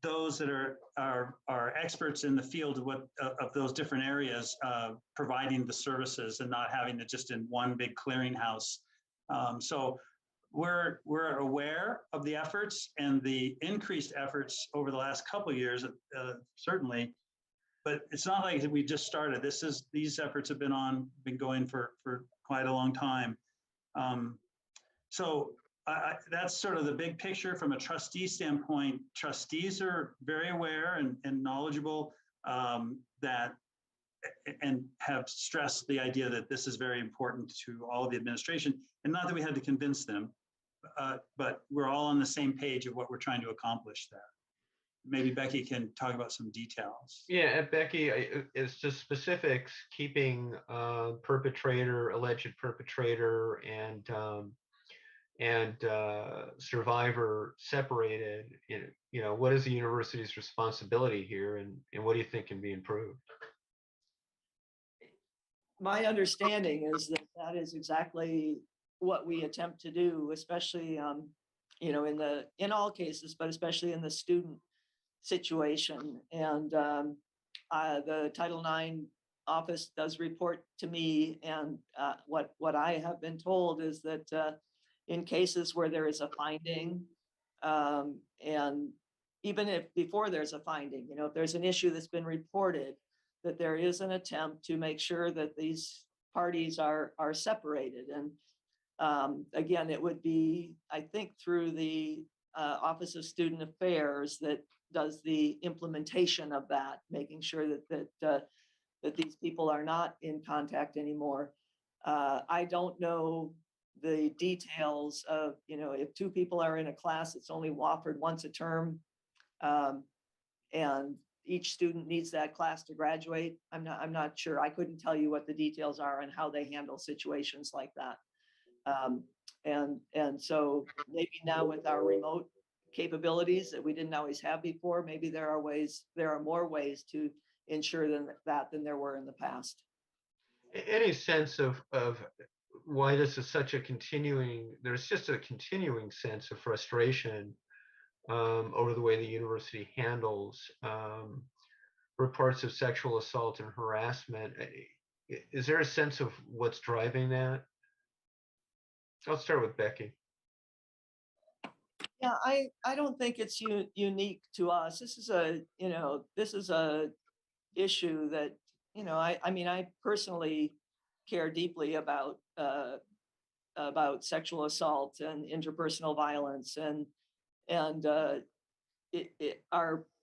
those that are experts in the field of those different areas providing the services and not having it just in one big clearinghouse. So we're aware of the efforts and the increased efforts over the last couple of years, certainly. But it's not like we just started. These efforts have been going for quite a long time. So that's sort of the big picture from a trustee standpoint. Trustees are very aware and knowledgeable that and have stressed the idea that this is very important to all of the administration, and not that we had to convince them, but we're all on the same page of what we're trying to accomplish there. Maybe Becky can talk about some details. Yeah, Becky, it's just specifics, keeping alleged perpetrator and survivor separated. You know, what is the university's responsibility here, and what do you think can be improved? My understanding is that is exactly what we attempt to do, especially you know, in all cases, but especially in the student situation. And the Title IX office does report to me, and what I have been told is that in cases where there is a finding, and even if before there's a finding, you know, if there's an issue that's been reported, that there is an attempt to make sure that these parties are separated. And again, it would be, I think, through the Office of Student Affairs that does the implementation of that, making sure that these people are not in contact anymore. I don't know the details of, if two people are in a class, it's only offered once a term. And each student needs that class to graduate. I'm not sure. I couldn't tell you what the details are and how they handle situations like that. And so maybe now with our remote capabilities that we didn't always have before, maybe there are more ways to ensure than there were in the past. Any sense of why this is such a there's just a continuing sense of frustration over the way the university handles reports of sexual assault and harassment. Is there a sense of what's driving that? I'll start with Becky. Yeah, I don't think it's unique to us. This is a issue that, I mean, I personally care deeply about sexual assault and interpersonal violence, and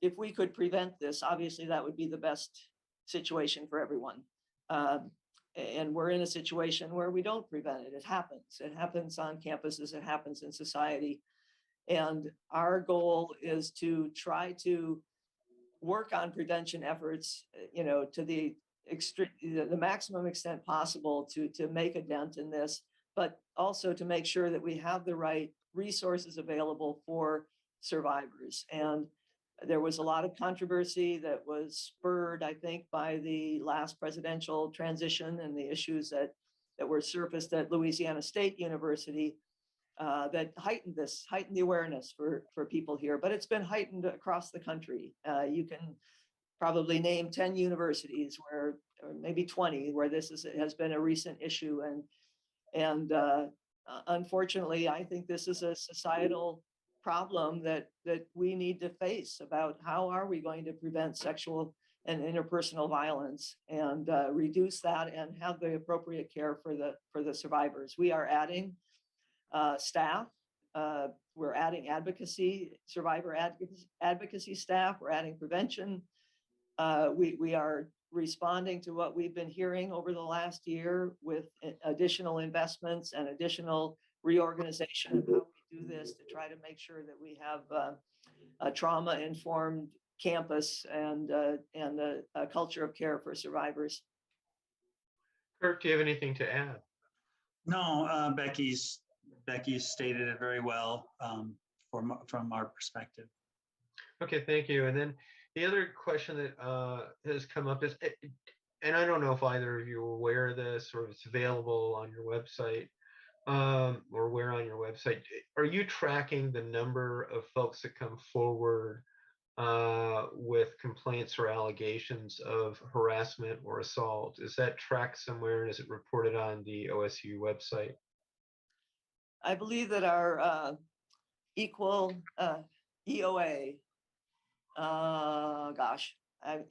if we could prevent this, obviously that would be the best situation for everyone. And we're in a situation where we don't prevent it. It happens on campuses, it happens in society. And our goal is to try to work on prevention efforts, to the maximum extent possible to make a dent in this, but also to make sure that we have the right resources available for survivors. And there was a lot of controversy that was spurred, I think, by the last presidential transition and the issues that were surfaced at Louisiana State University that heightened the awareness for people here. But it's been heightened across the country. You can probably name 10 universities or maybe 20 where this has been a recent issue. And unfortunately, I think this is a societal problem that we need to face about how are we going to prevent sexual and interpersonal violence and reduce that and have the appropriate care for the survivors. We are adding staff. We're adding survivor advocacy staff. We're adding prevention. We are responding to what we've been hearing over the last year with additional investments and additional reorganization of how we do this to try to make sure that we have a trauma-informed campus and a culture of care for survivors. Kirk, do you have anything to add? No, Becky's stated it very well from our perspective. Okay, thank you. And then the other question that has come up is, and I don't know if either of you are aware of this or if it's available on your website or where on your website, are you tracking the number of folks that come forward with complaints or allegations of harassment or assault? Is that tracked somewhere and is it reported on the OSU website? I believe that our equal EOA,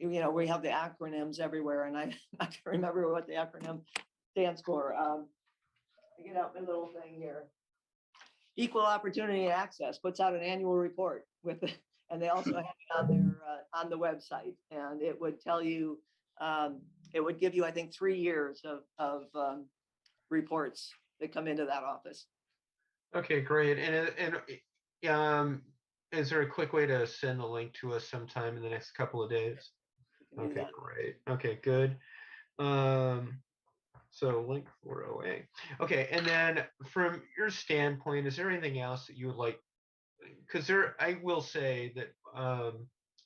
we have the acronyms everywhere, and I can remember what the acronym stands for. I get out my little thing here. Equal Opportunity and Access puts out an annual report and they also have it on the website, and it would tell you, it would give you, I think, 3 years of reports that come into that office. Okay, great. And is there a quick way to send the link to us sometime in the next couple of days? Okay, great. Okay, good. So link for OA. Okay, and then from your standpoint, is there anything else that you would like? Because I will say that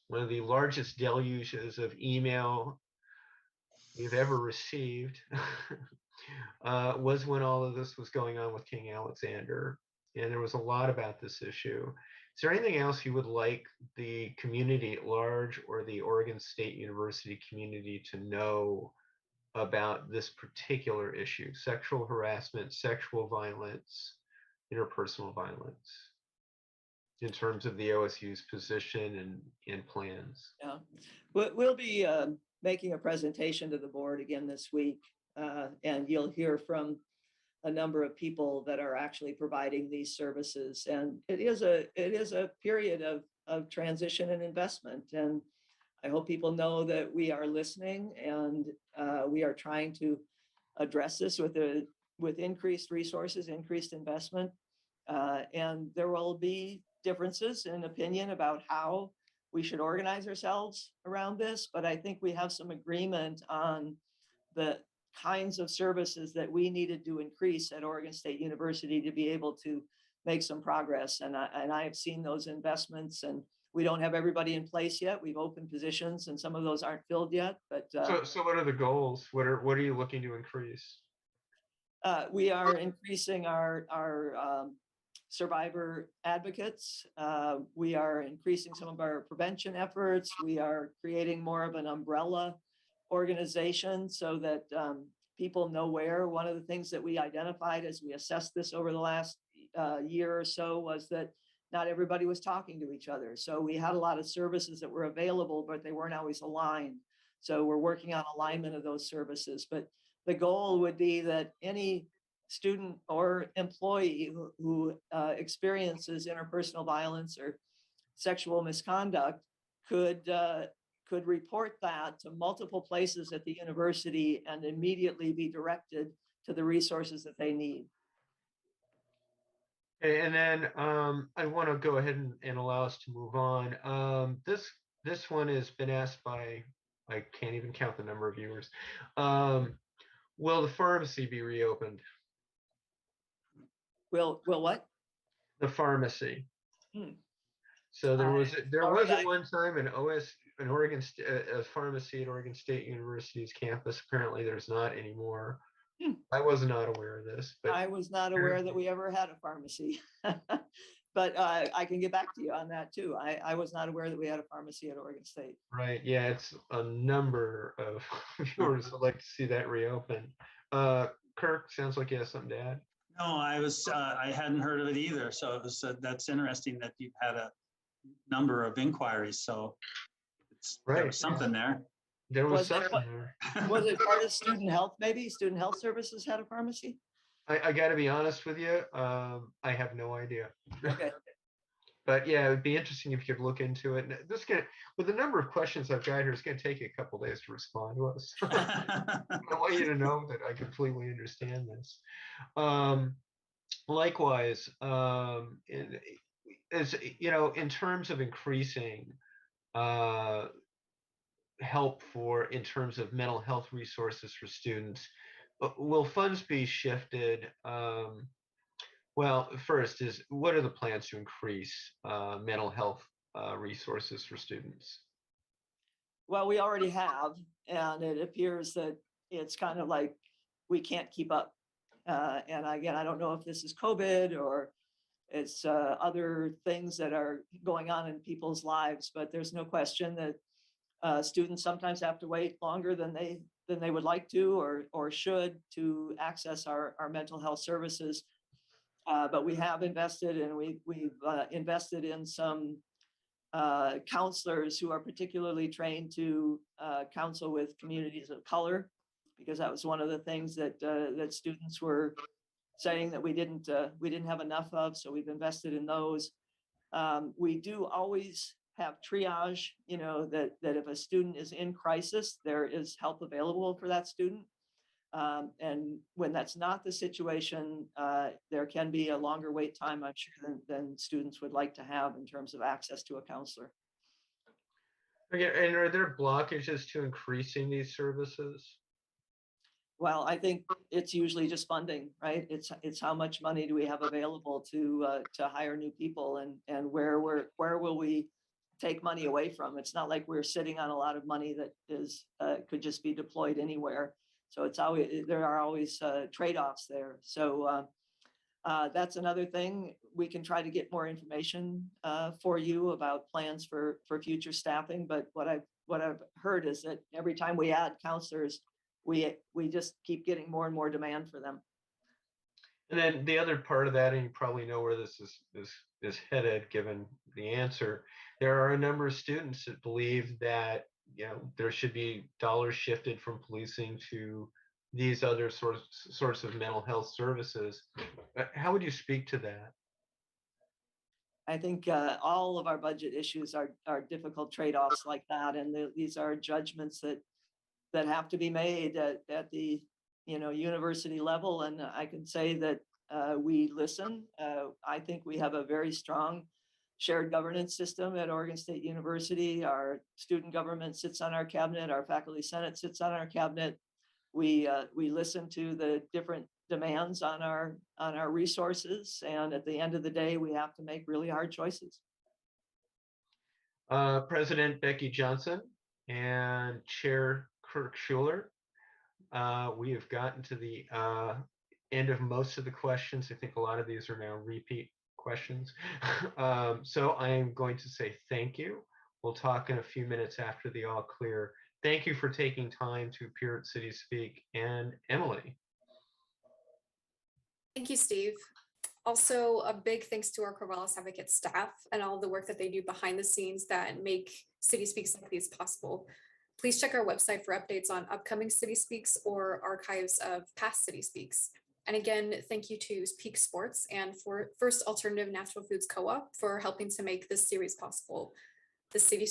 one of the largest deluges of email we've ever received was when all of this was going on with King Alexander, and there was a lot about this issue. Is there anything else you would like the community at large or the Oregon State University community to know about this particular issue, sexual harassment, sexual violence, interpersonal violence, in terms of the OSU's position and plans? Yeah, we'll be making a presentation to the board again this week And you'll hear from a number of people that are actually providing these services. And it is a period of transition and investment. And I hope people know that we are listening, and we are trying to address this with increased resources, increased investment. And there will be differences in opinion about how we should organize ourselves around this, but I think we have some agreement on the kinds of services that we needed to increase at Oregon State University to be able to make some progress. And I have seen those investments, and we don't have everybody in place yet. We've opened positions and some of those aren't filled yet, but So what are the goals? What are you looking to increase? we are increasing our survivor advocates. We are increasing some of our prevention efforts. We are creating more of an umbrella organization so that people know where. One of the things that we identified as we assessed this over the last year or so was that not everybody was talking to each other. So we had a lot of services that were available, but they weren't always aligned. So we're working on alignment of those services. But the goal would be that any student or employee who experiences interpersonal violence or sexual misconduct could report that to multiple places at the university and immediately be directed to the resources that they need. Okay, and then I want to go ahead and allow us to move on. This one has been asked by, I can't even count the number of viewers. Will the pharmacy be reopened? Will what? The pharmacy. Hmm. So there was Alright, at one time an a pharmacy at Oregon State University's campus. Apparently, there's not anymore. Hmm. I was not aware of this, but I was not aware that we ever had a pharmacy. But I can get back to you on that too. I was not aware that we had a pharmacy at Oregon State. right, yeah, it's a number of viewers would like to see that reopen. Kirk, sounds like you have something to add. No, I hadn't heard of it either. So it was, that's interesting that you've had a number of inquiries. So there Right. was something there. There was Was it- something there. Was it part of student health, maybe? Student health services had a pharmacy? I got to be honest with you. I have no idea. Okay. But yeah, it would be interesting if you could look into it. And with the number of questions I've got here, it's going to take you a couple days to respond to us. I want you to know that I completely understand this. Likewise, as you know, in terms of increasing help in terms of mental health resources for students, will funds be shifted? Well, first is, what are the plans to increase mental health resources for students? Well, we already have, and it appears that it's kind of like we can't keep up. And again, I don't know if this is COVID or it's other things that are going on in people's lives, but there's no question that students sometimes have to wait longer than they would like to or should to access our mental health services. But we have invested, and we've invested in some counselors who are particularly trained to counsel with communities of color, because that was one of the things that students were saying that we didn't have enough of. So we've invested in those. We do always have triage, that if a student is in crisis, there is help available for that student. And when that's not the situation, there can be a longer wait time, I'm sure, than students would like to have in terms of access to a counselor. Okay, and are there blockages to increasing these services? Well, I think it's usually just funding, right? It's how much money do we have available to hire new people, and where will we take money away from? It's not like we're sitting on a lot of money that is could just be deployed anywhere. So there are always trade-offs there. So that's another thing. We can try to get more information for you about plans for future staffing. But what I've heard is that every time we add counselors, we just keep getting more and more demand for them. And then the other part of that, and you probably know where this is headed, given the answer, there are a number of students that believe that there should be dollars shifted from policing to these other sorts of mental health services. How would you speak to that? I think all of our budget issues are difficult trade-offs like that, and these are judgments that have to be made at the university level. And I can say that we listen. I think we have a very strong shared governance system at Oregon State University. Our student government sits on our cabinet. Our faculty senate sits on our cabinet. We listen to the different demands on our resources, and at the end of the day, we have to make really hard choices. President Becky Johnson and Chair Kirk Schueler, we have gotten to the end of most of the questions. I think a lot of these are now repeat questions. So I am going to say thank you. We'll talk in a few minutes after the all clear. Thank you for taking time to appear at Cityspeak. And Emily. Thank you, Steve. Also, a big thanks to our Corvallis Advocate staff and all the work that they do behind the scenes that make Cityspeaks like these possible. Please check our website for updates on upcoming Cityspeaks or archives of past Cityspeaks. And again, thank you to Peak Sports and for First Alternative Natural Foods Co-op for helping to make this series possible. The Cityspeak